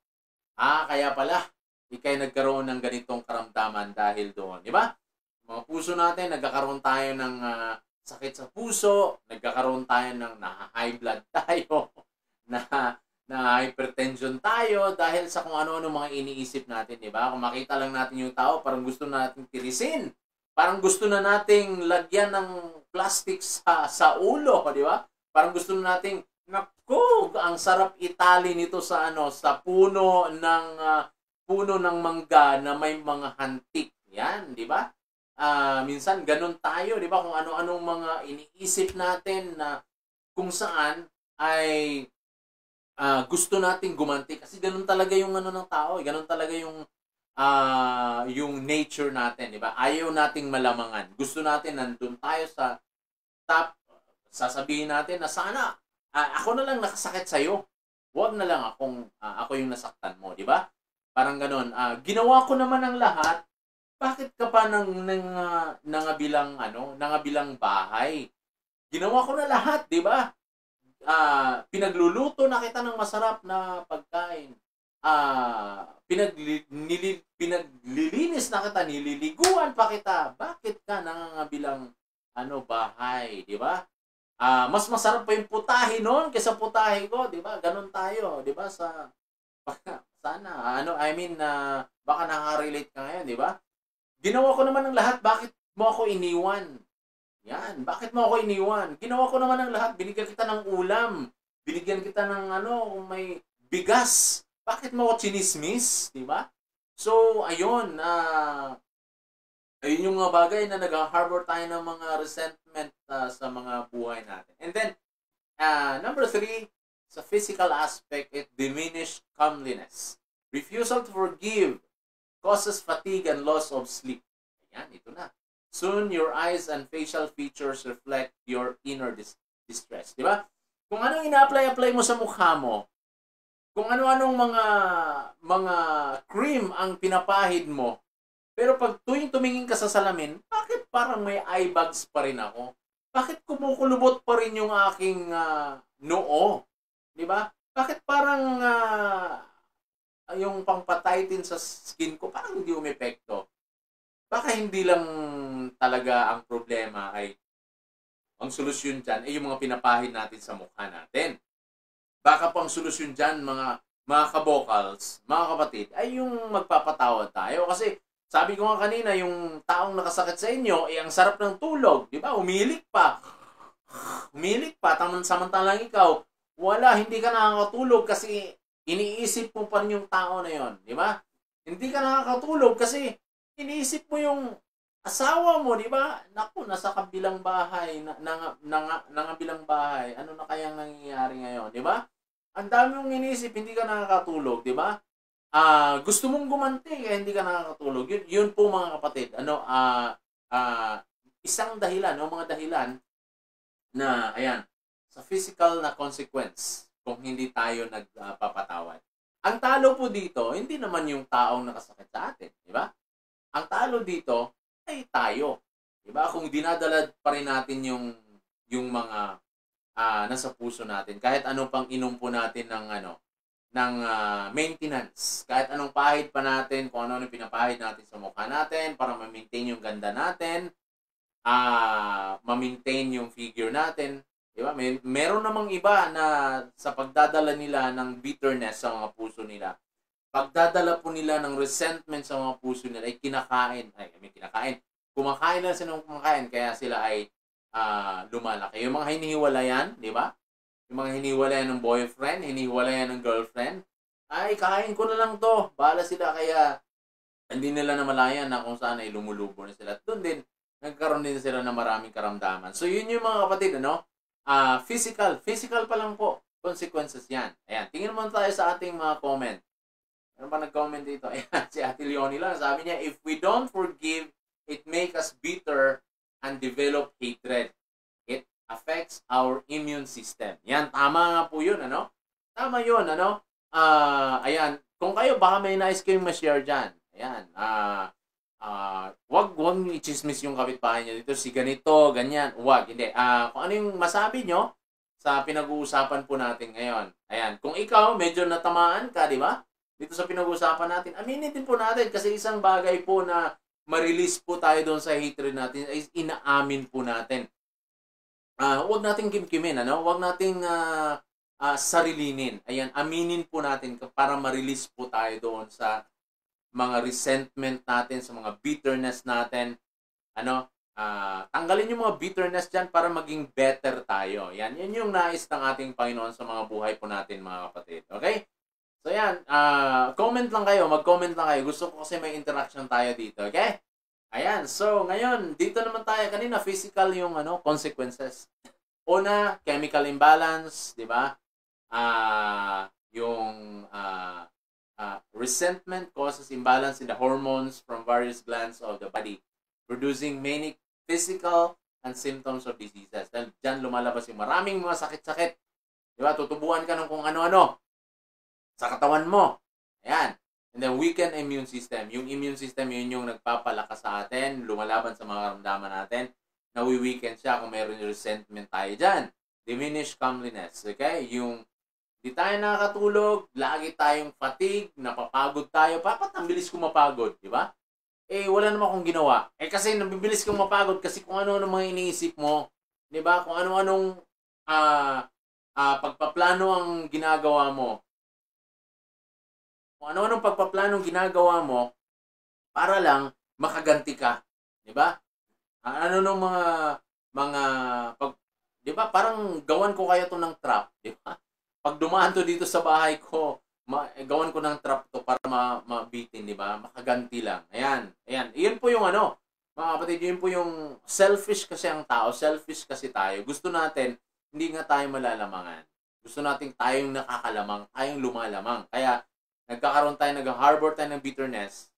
Kaya pala, ikay nagkaroon ng ganitong karamdaman dahil doon. Di ba? Mga puso natin, nagkakaroon tayo ng sakit sa puso, nagkakaroon tayo ng high blood tayo, na hypertension tayo dahil sa kung ano-ano mga iniisip natin, di ba? Kung makita lang natin yung tao, parang gusto natin tirisin. Parang gusto na nating lagyan ng plastic sa ulo, di ba? Parang gusto na nating, naku, ang sarap itali nito sa sa puno ng mangga na may mga hantik. Yan, di ba? Minsan ganun tayo, di ba? Kung ano-anong mga iniisip natin na kung saan ay gusto nating gumanti kasi ganun talaga yung ng tao, ganun talaga yung nature natin, di ba? Ayaw nating malamangan. Gusto natin nandun tayo sa top, sasabihin natin na sana ako na lang nakasakit sa iyo. Huwag na lang ako yung nasaktan mo, di ba? Parang ganun. Ginawa ko naman ang lahat. Bakit ka pa nangabilang bahay? Ginawa ko na lahat, di ba? Pinagluluto na kita ng masarap na pagkain. Pinaglilinis na kita, nililiguan pa kita. Bakit ka nangangabilang bahay, di ba? Mas masarap pa yung putahe noon kaysa putahe ko, di ba? Ganon tayo, di ba? Sana baka nakaka-relate ka ngayon, di ba? Ginawa ko naman ng lahat, bakit mo ako iniwan? Yan, bakit mo ako iniwan? Ginawa ko naman ng lahat, binigyan kita ng ulam, binigyan kita ng may bigas. Bakit mo ako chinismis, di ba? So, ayun, ayun yung mga bagay na nag-harbor tayo ng mga resentment sa mga buhay natin. And then, number 3, sa physical aspect, it diminished comeliness. Refusal to forgive causes fatigue and loss of sleep. Ayan, ito na. Soon, your eyes and facial features reflect your inner distress. Di ba? Kung anong ina-apply mo sa mukha mo, kung ano-anong mga cream ang pinapahid mo, pero pag tuwing tumingin ka sa salamin, bakit parang may eye bags pa rin ako? Bakit kumukulubot pa rin yung aking noo? Di ba? Bakit parang yung pangpatighten sa skin ko parang hindi umepekto? Baka hindi lang talaga ang problema ay ang solusyon dyan ay yung mga pinapahid natin sa mukha natin. Baka pang solusyon dyan mga kabokals, mga kapatid, ay yung magpapatawad tayo. Kasi sabi ko nga kanina, yung taong nakasakit sa inyo, ang sarap ng tulog. Di ba? Umilik pa. Samantalang ikaw, hindi ka nakakatulog kasi iniisip mo pa rin yung tao na yon. Di ba? Hindi ka nakakatulog kasi iniisip mo yung asawa mo, di ba? Naku, nasa kabilang bahay, nangabilang bahay. Ano na kayang nangyayari ngayon, di ba? Ang dami mong iniisip, hindi ka nakakatulog, di ba? Gusto mong gumanti, kaya hindi ka nakakatulog. Yun po mga kapatid. Isang dahilan, o mga dahilan na, ayan, sa physical na consequence kung hindi tayo nagpapatawad. Ang talo po dito, hindi naman yung taong nakasakit sa atin, di ba? Ang talo dito ay tayo. Diba? Kung dinadala pa rin natin yung mga nasa puso natin, kahit anong pang inom po natin ng maintenance, kahit anong pahid pa natin, kung ano pinapahid natin sa mukha natin para ma-maintain yung ganda natin, ma-maintain yung figure natin. Diba? Meron namang iba na sa pagdadala nila ng bitterness sa mga puso nila, pagdadala po nila ng resentment sa mga puso nila ay kumakain lang sila ng kumakain, kaya sila ay lumalaki. Yung mga hinihiwalayan, di ba? Yung mga hinihiwalayan ng boyfriend, hinihiwalayan ng girlfriend, ay kain ko na lang to, bahala sila, kaya hindi nila namalayan na kung saan ay lumulubo na sila. At doon din, nagkaroon din sila ng maraming karamdaman. So yun yung mga kapatid, physical pa lang po, consequences yan. Ayan, tingin mo tayo sa ating mga comment. Ano ba nag-comment dito? Ayan, si Ate Leonie lang. Sabi niya, if we don't forgive, it make us bitter and develop hatred. It affects our immune system. Yan, tama nga po yun, Tama yun, ayan, kung kayo, baka may nais kayong ma-share dyan. Ayan, wag i-chismis yung kapitbahay niyo dito, si ganito, ganyan. Wag, hindi. Kung ano yung masabi nyo sa pinag-uusapan po natin ngayon. Ayan, kung ikaw, medyo natamaan ka, di ba? Dito sa pinag-uusapan natin, aminin din po natin kasi isang bagay po na ma-release po tayo doon sa hatred natin ay inaamin po natin. Huwag nating kimkimin, Huwag nating sarilinin. Ayan, aminin po natin para ma-release po tayo doon sa mga resentment natin, sa mga bitterness natin. Tanggalin yung mga bitterness dyan para maging better tayo. Yan yung nais ng ating Panginoon sa mga buhay po natin, mga kapatid. Okay? So yan, comment lang kayo, mag-comment lang kayo. Gusto ko kasi may interaction tayo dito, okay? Ayan, so ngayon, dito naman tayo. Kanina, physical yung consequences. Una, chemical imbalance, di ba? Resentment causes imbalance in the hormones from various glands of the body, producing many physical and symptoms of diseases. Dahil dyan lumalabas yung maraming mga sakit-sakit. Di ba? Tutubuan ka ng kung ano-ano sa katawan mo. Ayan. And then, weakened immune system. Yung immune system, yun yung nagpapalakas sa atin, lumalaban sa mga karamdaman natin, nawi-weaken siya kung meron yung resentment tayo dyan. Diminished comeliness. Okay? Yung di tayo nakakatulog, lagi tayong fatigue, napapagod tayo. Bakit ang bilis kong mapagod? Di ba? Wala naman akong ginawa. Kasi nabibilis kong mapagod kasi kung ano-ano mga iniisip mo. Di ba? Kung ano-anong pagpaplano ang ginagawa mo. Kung ano-anong pagpaplanong ginagawa mo para lang makaganti ka. Di ba? Ano nung di ba? Parang gawan ko kaya to ng trap. Di ba? Pag dumaan to dito sa bahay ko, gawan ko ng trap to para mabitin, di ba? Makaganti lang. Ayan. Ayan. Iyon po yung mga kapatid, yun po yung selfish kasi ang tao. Selfish kasi tayo. Gusto natin, hindi nga tayo malalamangan. Gusto natin tayong nakakalamang, tayong lumalamang. Kaya, nagkakaroon tayo, nag-harbor tayo ng bitterness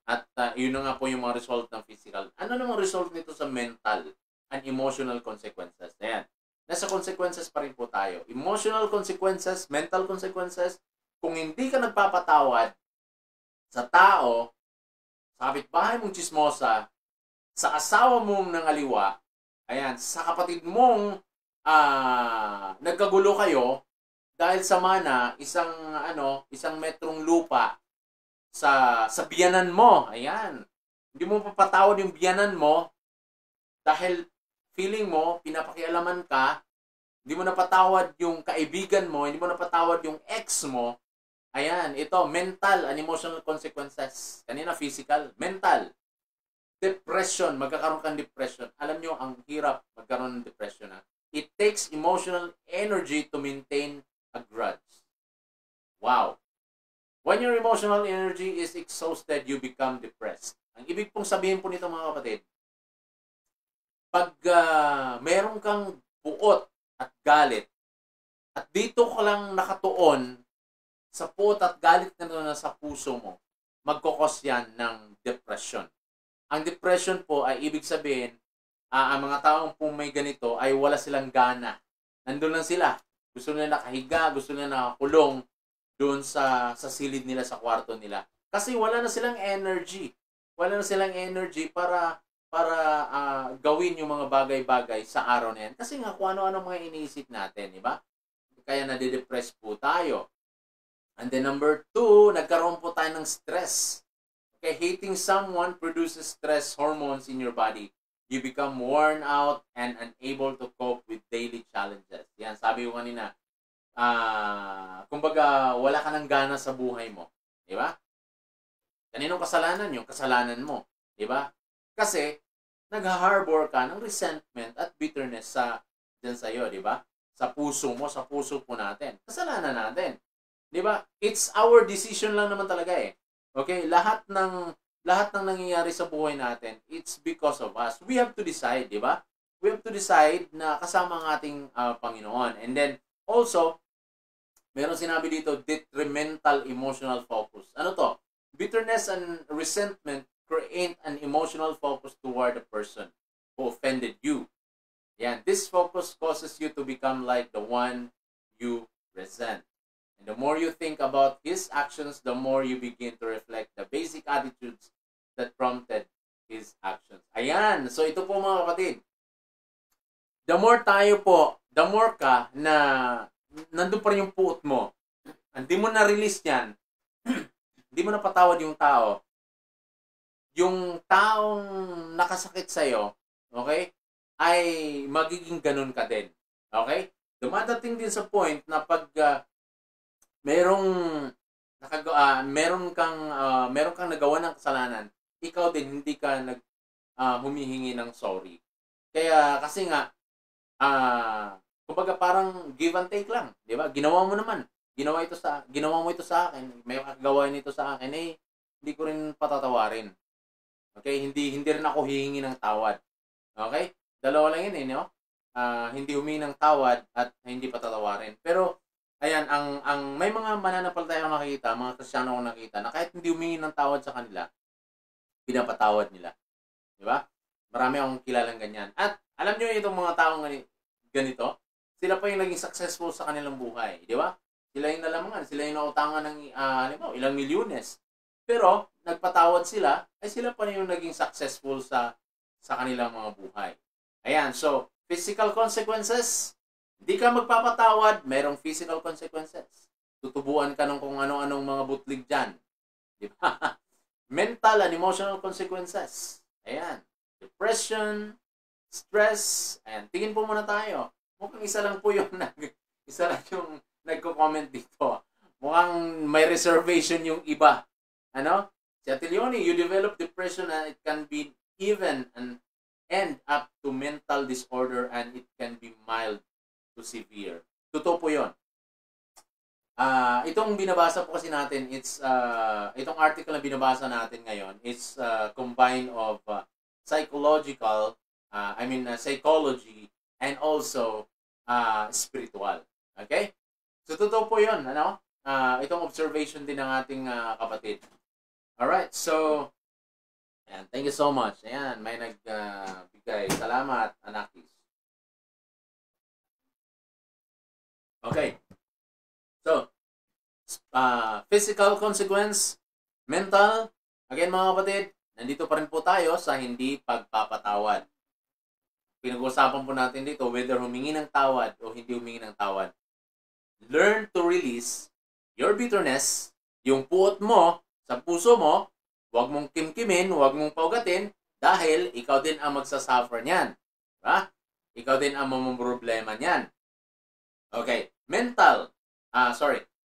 At yun na nga po yung mga result ng physical. Ano namang result nito sa mental and emotional consequences? Ayan. Nasa consequences pa rin po tayo. Emotional consequences, mental consequences. Kung hindi ka nagpapatawad sa tao, sa kapitbahay mong chismosa, sa asawa mong nangaliwa, ayan, sa kapatid mong nagkagulo kayo dahil sa mana, isang metrong lupa sa biyanan mo. Ayan. Hindi mo papatawad yung biyanan mo dahil feeling mo, pinapakialaman ka, hindi mo napatawad yung kaibigan mo, hindi mo napatawad yung ex mo. Ayan, ito, mental and emotional consequences. Kanina, physical. Mental. Depression. Magkakaroon kang depression. Alam nyo, ang hirap magkaroon ng depression. It takes emotional energy to maintain a grudge. Wow. When your emotional energy is exhausted, you become depressed. Ang ibig pong sabihin po nito mga kapatid, pag meron kang puot at galit, at dito ka lang nakatuon sa puot at galit na sa puso mo, magkokos yan ng depression. Ang depression po ay ibig sabihin, ang mga taong po may ganito ay wala silang gana. Nandun lang sila. Gusto nila nakahiga, gusto nila nakakulong doon sa silid nila, sa kwarto nila. Kasi wala na silang energy. Wala na silang energy para gawin yung mga bagay-bagay sa araw na yan. Kasi nga kung ano-ano mga iniisip natin, di ba? Kaya nade-depress po tayo. And then number 2, nagkaroon po tayo ng stress. Okay, hating someone produces stress hormones in your body. You become worn out and unable to cope with daily challenges. Yan, sabi ko kanina, kumbaga, wala ka ng gana sa buhay mo. Di ba? Kaninong kasalanan? Yung kasalanan mo. Di ba? Kasi, nag-harbor ka ng resentment at bitterness dyan sa'yo, di ba? Sa puso mo, sa puso po natin. Kasalanan natin. Di ba? It's our decision lang naman talaga eh. Okay? Lahat ng nangyayari sa buhay natin, it's because of us. We have to decide, di ba? We have to decide na kasama ang ating Panginoon. And then, also, meron sinabi dito, detrimental emotional focus. Ano to? Bitterness and resentment create an emotional focus toward the person who offended you. Yan. This focus causes you to become like the one you resent. And the more you think about his actions, the more you begin to reflect the basic attitudes that prompted his actions. Ayan. So ito po mga kapatid. The more tayo po, the more ka na nandun pa rin yung puot mo. Hindi mo na-release yan. Hindi mo napatawad yung tao. Yung taong nakasakit sa'yo, okay, ay magiging ganun ka din. Okay? Dumadating din sa point na pag meron kang nagawa ng kasalanan, ikaw din hindi ka humihingi ng sorry. Kaya kasi nga kumbaga parang give and take lang, 'di ba? Ginawa mo mo ito sa akin, may kagawa nito sa akin, hindi ko rin patatawarin. Okay? Hindi rin ako hihingi ng tawad. Okay? Dalawa lang 'yun no? Hindi humingi ng tawad at hindi patatawarin. Pero ayan, ang may mga mananampalataya akong nakikita, mga Kristiyano akong nakita, na kahit hindi humingi ng tawad sa kanila, pinapatawad nila. Di ba? Marami akong kilalang ganyan. At alam nyo itong mga taong ganito, sila pa yung naging successful sa kanilang buhay. Di ba? Sila yung nalamangan, sila yung nautangan ng ilang milyones. Pero, nagpatawad sila, ay sila pa yung naging successful sa kanilang mga buhay. Ayan, so, physical consequences, hindi ka magpapatawad, merong physical consequences. Tutubuan ka ng kung ano-anong mga butlig dyan. Di ba? Mental and emotional consequences. Ayan. Depression, stress. Ayan. Tingin po muna tayo. Mukhang isa lang yung nagko-comment dito. Mukhang may reservation yung iba. Ano? Si Atilioni, you develop depression and it can be even and end up to mental disorder and it can be mild to severe. Totoo po yun. Itong binabasa po kasi natin, itong article na binabasa natin ngayon, it's combine of psychological, psychology and also spiritual. Okay? So, totoo po yun. Ano? Itong observation din ng ating kapatid. Alright, so, Thank you so much. Ayan, may nagbigay. Salamat, Anakis. Okay. So, physical consequence, mental. Again, mga kapatid, nandito pa rin po tayo sa hindi pagpapatawad. Pinag-uusapan po natin dito whether humingi ng tawad o hindi humingi ng tawad. Learn to release your bitterness, yung puot mo sa puso mo. Huwag mong kimkimin, huwag mong paugatin dahil ikaw din ang magsasuffer niyan. Diba? Ikaw din ang mamumroblema niyan. Okay. Mental,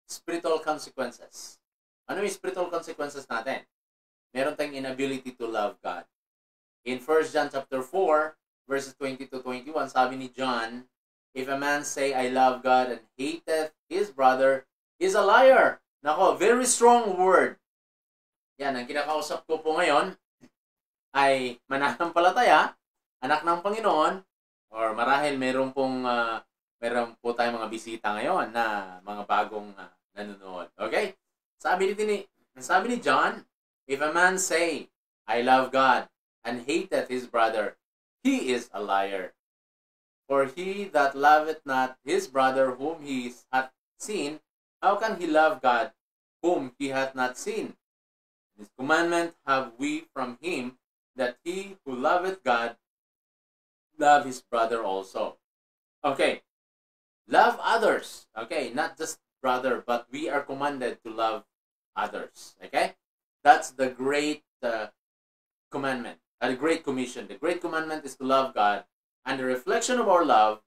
spiritual consequences. Ano yung spiritual consequences natin? Meron tayong inability to love God. In 1 John chapter 4, verses 20 to 21, sabi ni John, if a man say, I love God and hateth his brother, is a liar. Nako, very strong word. Yan, ang kinakausap ko po ngayon ay mananampalataya, anak ng Panginoon, or marahil meron po tayong mga bisita ngayon na mga bagong nanonood. Okay? Sabi ni John, if a man say, I love God and hateth his brother, he is a liar. For he that loveth not his brother whom he hath seen, how can he love God whom he hath not seen? This commandment have we from him, that he who loveth God love his brother also. Okay. Love others. Okay. Not just brother, but we are commanded to love others. Okay. That's the great commandment. The great commission. The great commandment is to love God. And the reflection of our love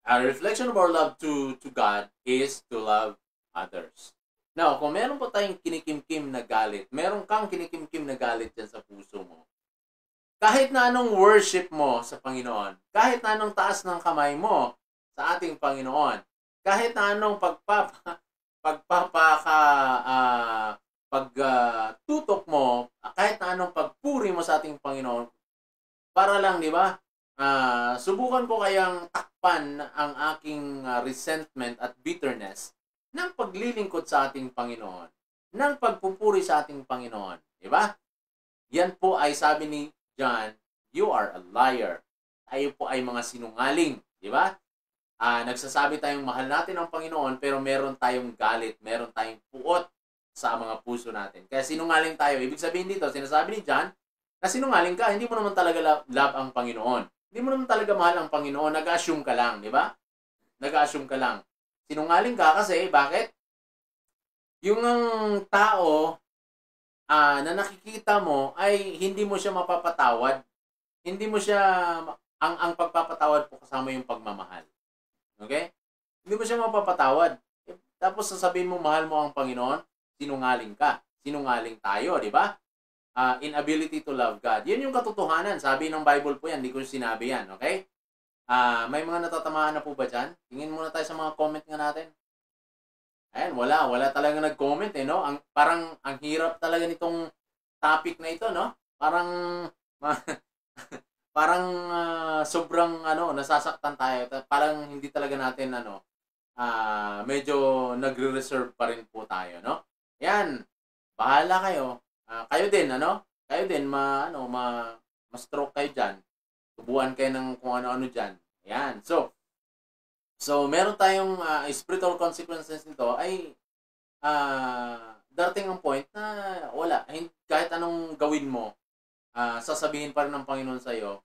to God is to love others. Now, kung meron po tayong kinikimkim na galit, meron kang kinikimkim na galit dyan sa puso mo, kahit na anong worship mo sa Panginoon, kahit na anong taas ng kamay mo sa ating Panginoon, kahit na anong pagtutok mo, kahit na anong pagpuri mo sa ating Panginoon, para lang, di ba, subukan ko kayang takpan ang aking resentment at bitterness ng paglilingkod sa ating Panginoon, ng pagpupuri sa ating Panginoon. Di ba? Yan po ay sabi ni John, you are a liar. Tayo po ay mga sinungaling. Di ba? Nagsasabi tayong mahal natin ang Panginoon, pero meron tayong galit, meron tayong puot sa mga puso natin. Kaya sinungaling tayo. Ibig sabihin dito, sinasabi ni John, na sinungaling ka, hindi mo naman talaga love ang Panginoon. Hindi mo naman talaga mahal ang Panginoon. Nag-assume ka lang, di ba? Nag-assume ka lang. Sinungaling ka kasi, bakit? Yung tao na nakikita mo ay hindi mo siya mapapatawad. Hindi mo siya, ang pagpapatawad po kasama yung pagmamahal. Okay? Hindi mo siya mapapatawad. Tapos sasabihin mo, mahal mo ang Panginoon, sinungaling ka. Sinungaling tayo, di ba? Inability to love God. Yan yung katotohanan. Sabi ng Bible po yan, hindi ko sinabi yan. Okay? May mga natatamaan na po ba dyan? Tingin muna tayo sa mga comment nga natin. Ayan, wala talaga nag-comment no? Parang ang hirap talaga nitong topic na ito, no? Parang sobrang nasasaktan tayo. Parang hindi talaga natin medyo nagre-reserve pa rin po tayo, no? Ayan, bahala kayo. Kayo din, Kayo din ma-stroke kayo dyan. Tubuan kayo ng kung ano-ano dyan. Ayan. So meron tayong spiritual consequences nito ay darating ang point na wala. Kahit anong gawin mo, sasabihin pa rin ng Panginoon sa'yo,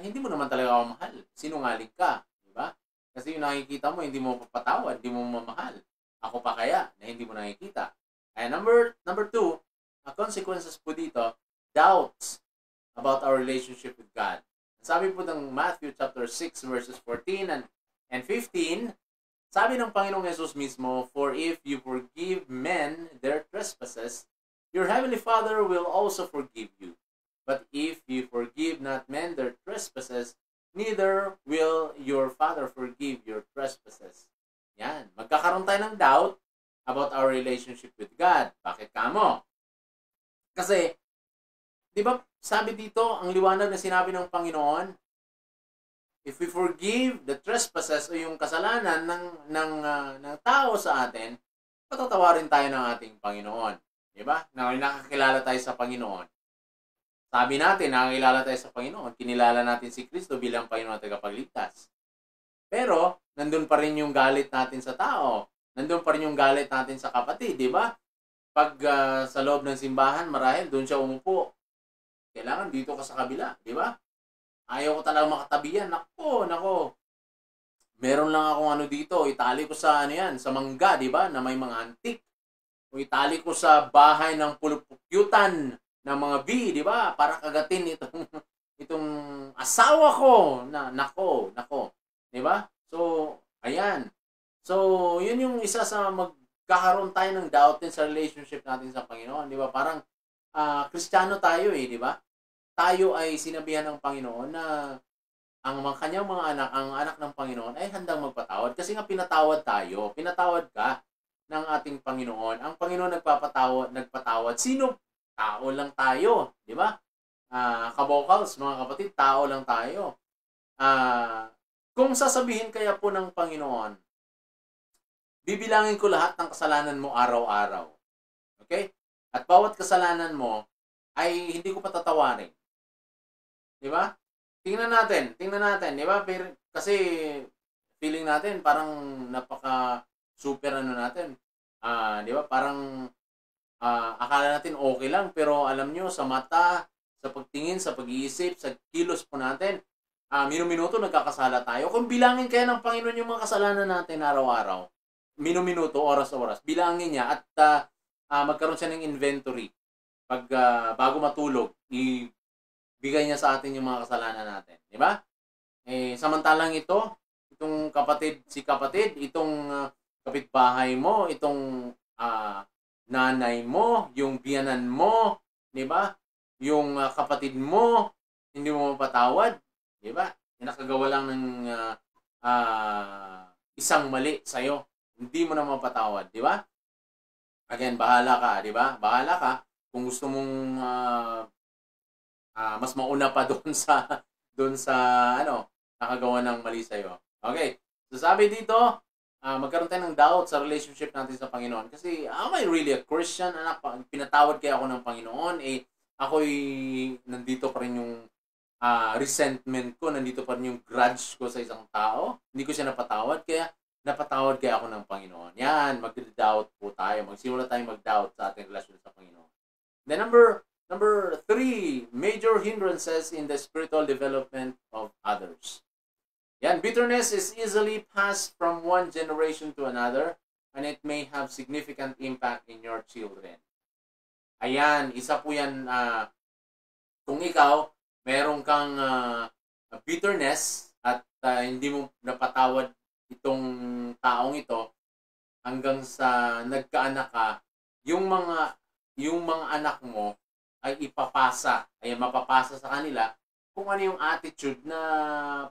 hindi mo naman talaga ako mahal. Sinungaling ka. Diba? Kasi yung nakikita mo, hindi mo papatawad, hindi mo mamahal. Ako pa kaya na hindi mo nakikita. And number 2, consequences po dito, doubts about our relationship with God. Sabi po ng Matthew chapter 6 verses 14 and 15, sabi ng Panginoong Yesus mismo, for if you forgive men their trespasses, your heavenly Father will also forgive you. But if you forgive not men their trespasses, neither will your Father forgive your trespasses. Yan. Magkakaroon tayo ng doubt about our relationship with God. Bakit kamo? Kasi, di ba, sabi dito, ang liwanag na sinabi ng Panginoon, if we forgive the trespasses o yung kasalanan ng tao sa atin, patatawarin tayo ng ating Panginoon. Di ba? Nakakilala tayo sa Panginoon. Sabi natin, nakakilala tayo sa Panginoon. Kinilala natin si Kristo bilang Panginoon at tagapagligtas. Pero, nandun pa rin yung galit natin sa tao. Nandun pa rin yung galit natin sa kapatid, di ba? Pag sa loob ng simbahan, marahil doon siya umupo. Kailangan dito ka sa kabila, di ba? Ayaw ko talaga makatabi yan. Nako. Meron lang akong ano dito, itali ko sa ano yan, sa mangga, di ba? Na may mga antik. O itali ko sa bahay ng pulupukyutan ng mga bee, di ba? Para kagatin itong asawa ko. Nako. Di ba? So, ayan. So, yun yung isa sa magkakaroon tayo ng doubt din sa relationship natin sa Panginoon, di ba? Parang Kristiyano tayo di ba? Tayo ay sinabihan ng Panginoon na ang kanyang mga anak, ang anak ng Panginoon ay handang magpatawad kasi nga pinatawad tayo. Pinatawad ka ng ating Panginoon. Ang Panginoon nagpatawad. Sino? Tao lang tayo, di ba? Kabokals, mga kapatid, tao lang tayo. Kung sasabihin kaya po ng Panginoon, bibilangin ko lahat ng kasalanan mo araw-araw. Okay? At bawat kasalanan mo ay hindi ko patatawarin. Di ba? Tingnan natin, di ba? Kasi feeling natin parang napaka super natin. Di ba? Parang akala natin okay lang, pero alam nyo, sa mata, sa pagtingin, sa pag-iisip, sa kilos po natin, minuminuto nagkakasala tayo. Kung bilangin kaya ng Panginoon yung mga kasalanan natin araw-araw, minuminuto, oras-oras, bilangin niya at magkaroon siya ng inventory. Pag bago matulog, ibigay niya sa atin yung mga kasalanan natin. Di ba? Samantalang itong kapatid, itong kapitbahay mo, itong nanay mo, yung biyanan mo, di ba? Yung kapatid mo, hindi mo mapatawad, di ba? Nakagawa lang ng isang mali sa'yo. Hindi mo na mapatawad, di ba? Again, bahala ka, di ba? Bahala ka kung gusto mong mas mauna pa doon sa nakagawa ng mali sa'yo. Okay. So sabi dito, magkaroon tayo ng doubt sa relationship natin sa Panginoon. Kasi, am I really a Christian? Anak, pinatawad kaya ako ng Panginoon? Ako'y nandito pa rin yung resentment ko, nandito pa rin yung grudge ko sa isang tao. Hindi ko siya napatawad, kaya napatawad kaya ako ng Panginoon. Yan, mag-doubt po tayo. Magsimula tayong mag-doubt sa ating relasyon sa Panginoon. Then number 3, major hindrances in the spiritual development of others. Yan, bitterness is easily passed from one generation to another and it may have significant impact in your children. Ayan, isa po yan, kung ikaw, meron kang bitterness at hindi mo napatawad itong taong ito hanggang sa nagkaanak ka, yung mga anak mo ay mapapasa sa kanila kung ano yung attitude na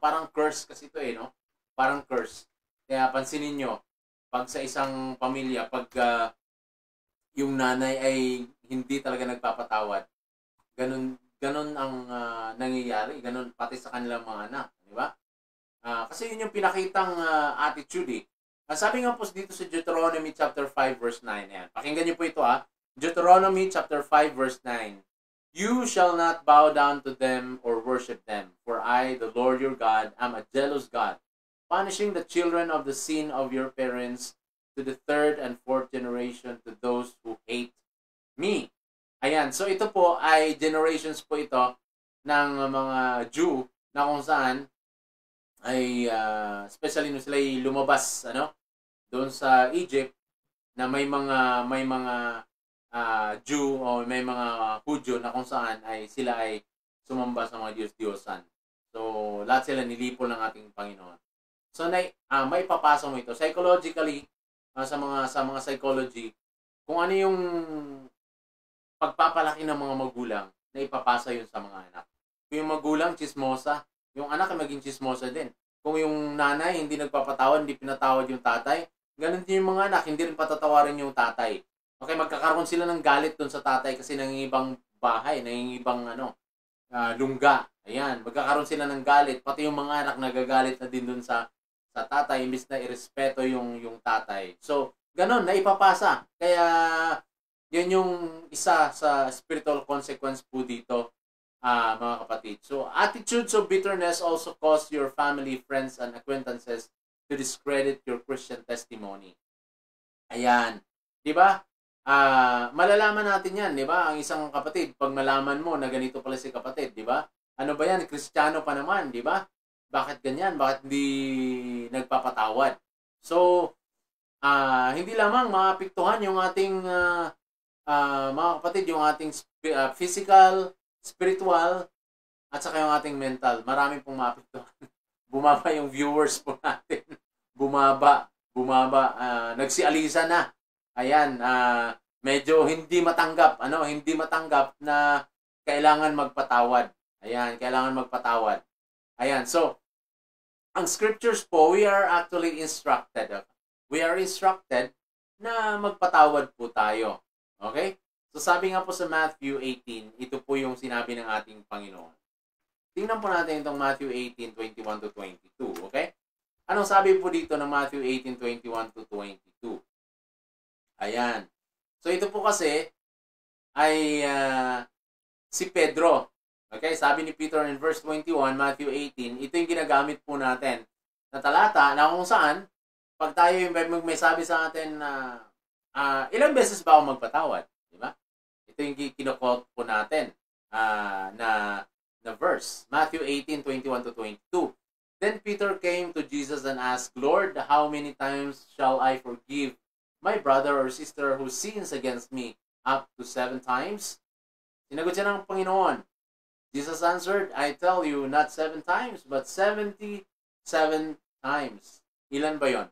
parang curse kasi ito no? Parang curse. Kaya pansinin nyo, pag sa isang pamilya, pag yung nanay ay hindi talaga nagpapatawad, ganun ang nangyayari, ganun pati sa kanilang mga anak, di ba? Kasi yun yung pinakitang attitude sabi nga po dito sa Deuteronomy chapter 5 verse 9. Ayan. Pakinggan niyo po ito Deuteronomy chapter 5 verse 9. You shall not bow down to them or worship them, for I, the Lord your God, am a jealous God, punishing the children of the sin of your parents to the 3rd and 4th generation to those who hate me. Ayan. So ito po ay generations po ito ng mga Jew na kung saan ay especially nung sila lumabas doon sa Egypt na may mga Jew o may mga Hudyo na kung saan ay sila ay sumamba sa mga Diyos-Diyosan. So lahat sila nilipo ng ating Panginoon. So may papasa mo ito psychologically sa mga psychology kung ano yung pagpapalaki ng mga magulang na ipapasa yun sa mga anak. Kung yung magulang chismosa, yung anak ay maging chismosa din. Kung yung nanay hindi nagpapatawad, hindi pinatawad yung tatay, ganun din yung mga anak, hindi rin patatawarin yung tatay. Okay, magkakaroon sila ng galit doon sa tatay kasi nangingibang bahay, nangingibang lungga. Ayan, magkakaroon sila ng galit. Pati yung mga anak nagagalit na din doon sa tatay, imbis na irespeto yung tatay. So, ganun, naipapasa. Kaya, Yan yung isa sa spiritual consequence po dito, mga kapatid. So, attitudes of bitterness also cause your family, friends, and acquaintances to discredit your Christian testimony. Ayan. Di ba? Malalaman natin yan, di ba? Ang isang kapatid, pag malaman mo na ganito pala si kapatid, di ba? Ano ba yan? Kristiyano pa naman, di ba? Bakit ganyan? Bakit hindi nagpapatawad? So, hindi lamang maapektuhan yung ating mga kapatid, yung ating physical, spiritual, at saka yung ating mental. Marami pong maapektuhan. Bumaba yung viewers po natin. Bumaba. Nagsialisa na. Ayan, medyo hindi matanggap na kailangan magpatawad. Ayan, kailangan magpatawad. Ayan, so, ang scriptures po, we are actually instructed. We are instructed na magpatawad po tayo. Okay? So, sabi nga po sa Matthew 18, ito po yung sinabi ng ating Panginoon. Tingnan po natin itong Matthew 18, 21 to 22. Okay? Anong sabi po dito ng Matthew 18, 21 to 22? Ayan. So, ito po kasi ay si Pedro. Okay? Sabi ni Peter in verse 21, Matthew 18, ito yung ginagamit po natin na talata na kung saan, pag tayo yung may sabi sa atin na ilang beses ba ako magpatawad? Diba? Ito yung kinukot po natin na verse. Matthew 18, 21 to 22. Then Peter came to Jesus and asked, Lord, how many times shall I forgive my brother or sister who sins against me? Up to 7 times? Sinagot siya ng Panginoon. Jesus answered, I tell you, not 7 times, but 77 times. Ilan ba yon?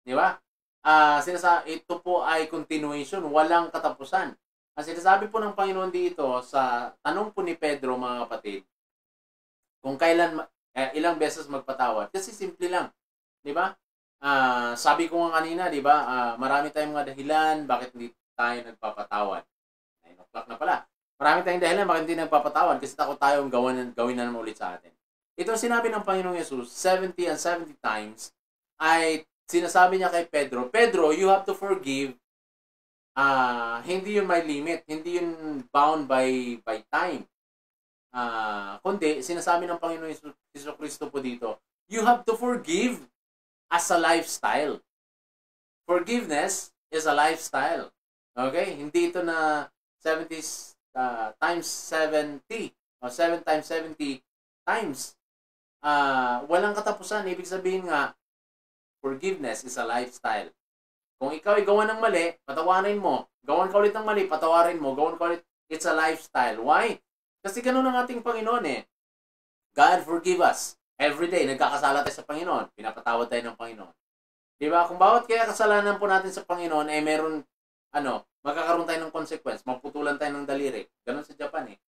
Di ba? Ito po ay continuation, walang katapusan. Ang sinasabi po ng Panginoon dito sa tanong po ni Pedro, mga kapatid, kung kailan, ilang beses magpatawad. Kasi simple lang. Di ba? Sabi ko nga kanina, di ba? Marami tayong mga dahilan bakit hindi tayo nagpapatawad. 9 o'clock na pala. Marami tayong dahilan bakit hindi nagpapatawad kasi takot tayong gawin na naman ulit sa atin. Itong sinabi ng Panginoong Yesus, 70 and 70 times, ay sinasabi niya kay Pedro, Pedro, you have to forgive. Hindi yun may limit. Hindi yun bound by time. Kundi, sinasabi ng Panginoon Yesus Cristo po dito, you have to forgive as a lifestyle. Forgiveness is a lifestyle. Okay? Hindi ito na 70 times 70 o 7 times 70 times. Walang katapusan. Ibig sabihin nga, forgiveness is a lifestyle. Kung ikaw ay gawa ng mali, patawarin mo. Gawan ka ulit ng mali, patawarin mo. Gawan ka ulit. It's a lifestyle. Why? Kasi ganun ang ating Panginoon eh. God forgive us. Every day, nagkakasala tayo sa Panginoon. Pinapatawad tayo ng Panginoon. Diba? Kung bawat kaya kasalanan po natin sa Panginoon, eh meron, magkakaroon tayo ng consequence. Maputulan tayo ng daliri. Ganun sa Japan eh.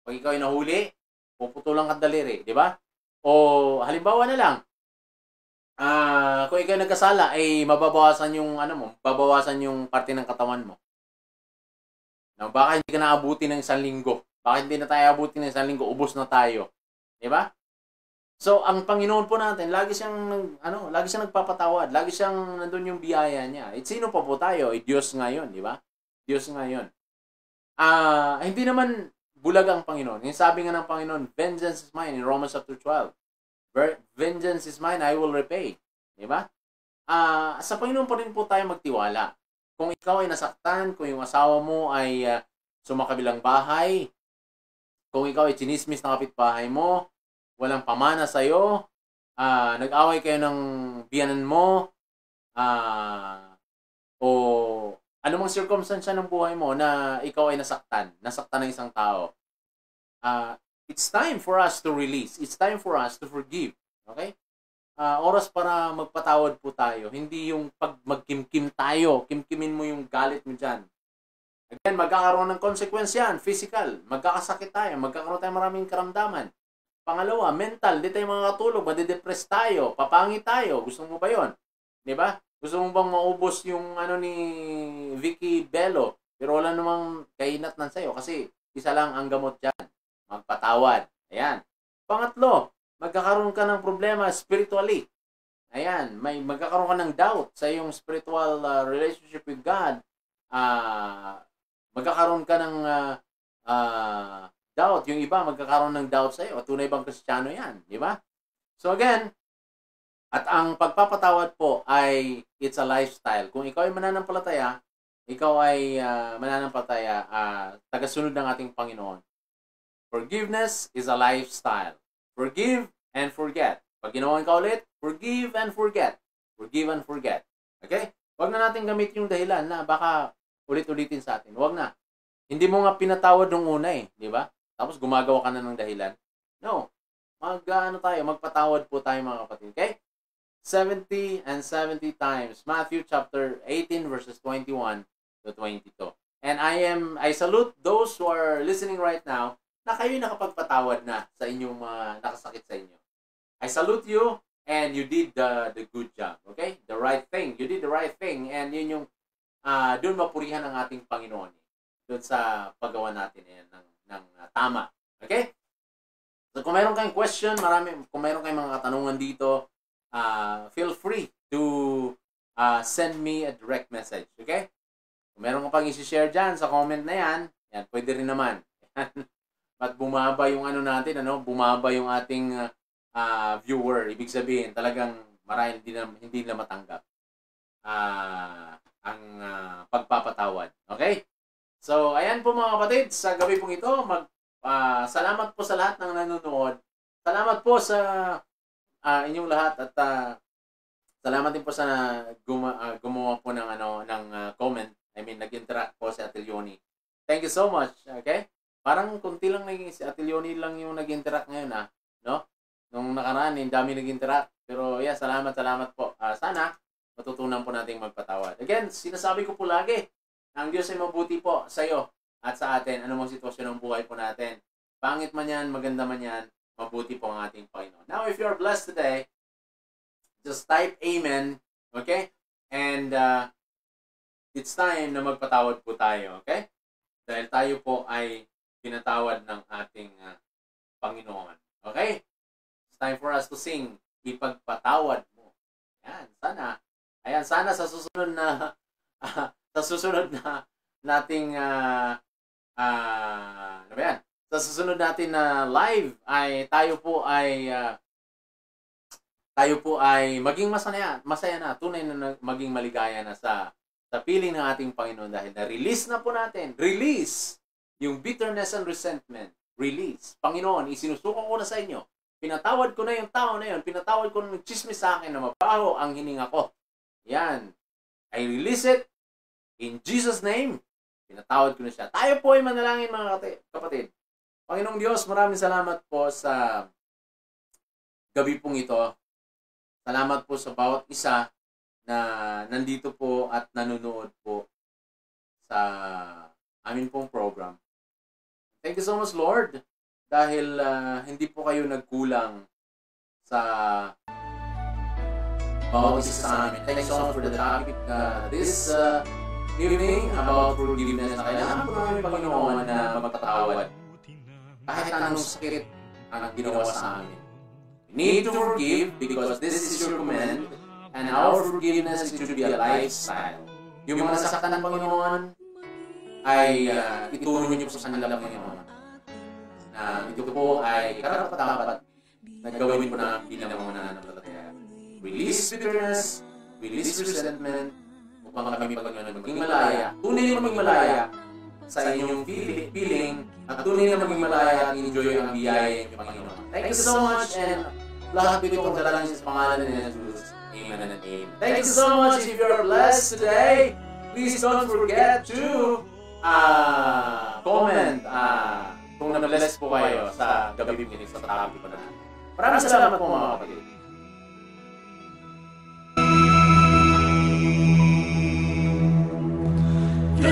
Pag ikaw ay nahuli, puputulan ka daliri. Diba? O halimbawa na lang, kung ikaw nagkasala, ay mababawasan yung babawasan yung parte ng katawan mo. Baka hindi ka naabuti ng 1 linggo. Bakit hindi na tayo abuti ng 1 linggo? Ubos na tayo. 'Di ba? So, ang Panginoon po natin, lagi siyang nagpapatawad. Lagi siyang nandun yung biyaya niya. Sino pa po tayo? Diyos ngayon, 'di ba? Diyos ngayon. Hindi naman bulag ang Panginoon. Yung sabi nga ng Panginoon, vengeance is mine in Romans chapter 12. Vengeance is mine, I will repay. Diba? Sa Panginoon pa rin po tayo magtiwala. Kung ikaw ay nasaktan, kung yung asawa mo ay sumakabilang bahay, kung ikaw ay chinismis ng kapitbahay mo, walang pamana sa'yo, nag-away kayo ng biyanan mo, o anumang circumstance ng buhay mo na ikaw ay nasaktan ng isang tao, it's time for us to release. It's time for us to forgive. Okay? Oras para magpatawad po tayo. Hindi yung pag magkimkim tayo, kimkimin mo yung galit mo dyan. Again, magkakaroon ng consequence yan. Physical. Magkakasakit tayo. Magkakaroon tayo maraming karamdaman. Pangalawa, mental. Di tayo makakatulog. Madidepress tayo. Papangit tayo. Gusto mo ba yun? Di ba? Gusto mo bang maubos yung ni Vicky Bello? Pero wala namang kainatnan sa'yo kasi isa lang ang gamot dyan. Magpatawad. Ayan. Pangatlo, magkakaroon ka ng problema spiritually. Ayan. Magkakaroon ka ng doubt sa iyong spiritual relationship with God. magkakaroon ka ng doubt. Yung iba, magkakaroon ng doubt sa'yo. Tunay bang Kristiyano yan? Di ba? So again, at ang pagpapatawad po ay it's a lifestyle. Kung ikaw ay mananampalataya, tagasunod ng ating Panginoon. Forgiveness is a lifestyle. Forgive and forget. Pag ginawan ka ulit, forgive and forget. Forgive and forget. Okay? Huwag na natin gamit yung dahilan na baka ulit-ulitin sa atin. Huwag na. Hindi mo nga pinatawad nung una eh. Di ba? Tapos gumagawa ka na ng dahilan. No. Magpatawad po tayo mga kapatid. Okay? 70 and 70 times. Matthew chapter 18 verses 21 to 22. And I salute those who are listening right now na kayo nakapagpatawad na sa inyong mga nakasakit sa inyo. I salute you and you did the good job. Okay? The right thing. You did the right thing and yun yung doon mapurihan ang ating Panginoon. Doon sa paggawa natin ng tama. Okay? So kung mayroon kayong question, kung mayroon kayong mga katanungan dito, feel free to send me a direct message. Okay? Kung meron ka pang i-share dyan sa comment na yan, pwede rin naman. At bumaba yung bumaba yung ating viewer. Ibig sabihin, talagang marahil hindi na matanggap ang pagpapatawad. Okay? So, ayan po mga kapatid, sa gabi pong ito, salamat po sa lahat ng nanonood. Salamat po sa inyong lahat at salamat din po sa gumawa po ng comment. I mean, nag-interact po si Ate Leonie. Thank you so much. Okay? Parang kunti lang naging si Ate Leonie lang yung nag-interact ngayon no? Nung nakaraan, dami nag-interact. Pero yeah, salamat po. Sana matutunan po nating magpatawad. Again, sinasabi ko po lagi, ang Diyos ay mabuti po sa iyo at sa atin. Anumang sitwasyon ng buhay po natin. Pangit man yan, maganda man yan, mabuti po ang ating Panginoon. Now, if you are blessed today, just type Amen. Okay? And it's time na magpatawad po tayo. Okay? Dahil tayo po ay pinatawad ng ating Panginoon. Okay? It's time for us to sing, ipagpatawad mo. Sana sa susunod na nating sa susunod natin na live ay tayo po ay maging masaya na, tunay na maging maligaya na sa piling ng ating Panginoon dahil na-release na po natin. Release yung bitterness and resentment. Release. Panginoon, isinusuko ko na sa inyo. Pinatawad ko na yung tao na yun. Pinatawad ko na nagchismis sa akin na mabaho ang hininga ko. Yan. I release it in Jesus' name. Pinatawad ko na siya. Tayo po ay manalangin mga kapatid. Panginoong Diyos, maraming salamat po sa gabi pong ito. Salamat po sa bawat isa na nandito po at nanonood po sa amin pong program. Thank you so much, Lord, dahil hindi po kayo nagkulang sa bawat isa sa amin. Thank you so much for the topic this evening about forgiveness na kailangan po namin, Panginoon, na magpatawad. Kahit anong sakit ang ginawa sa amin. We need to forgive because this is your command and our forgiveness should be a lifestyle. Yung mga nasaktan ng Panginoon ay ituro niyo po sa kanila, Panginoon. Na ito po ay karapat-dapat na gawin po na bilang mga nananampalataya. Release bitterness, release resentment, upang kami, Panginoon, maging malaya. Tunay na maging malaya sa inyong feeling at tunay na maging malaya at enjoy ang biyaya ng Panginoon. Thank you so much and lahat ito kong dalangin sa pangalan ni Jesus. Amen and amen. Thank you so much. If you're blessed today, please don't forget to comment kung na-bless po kayo sa gabi pinag sa topic ko na. Maraming salamat po mga kapatid. The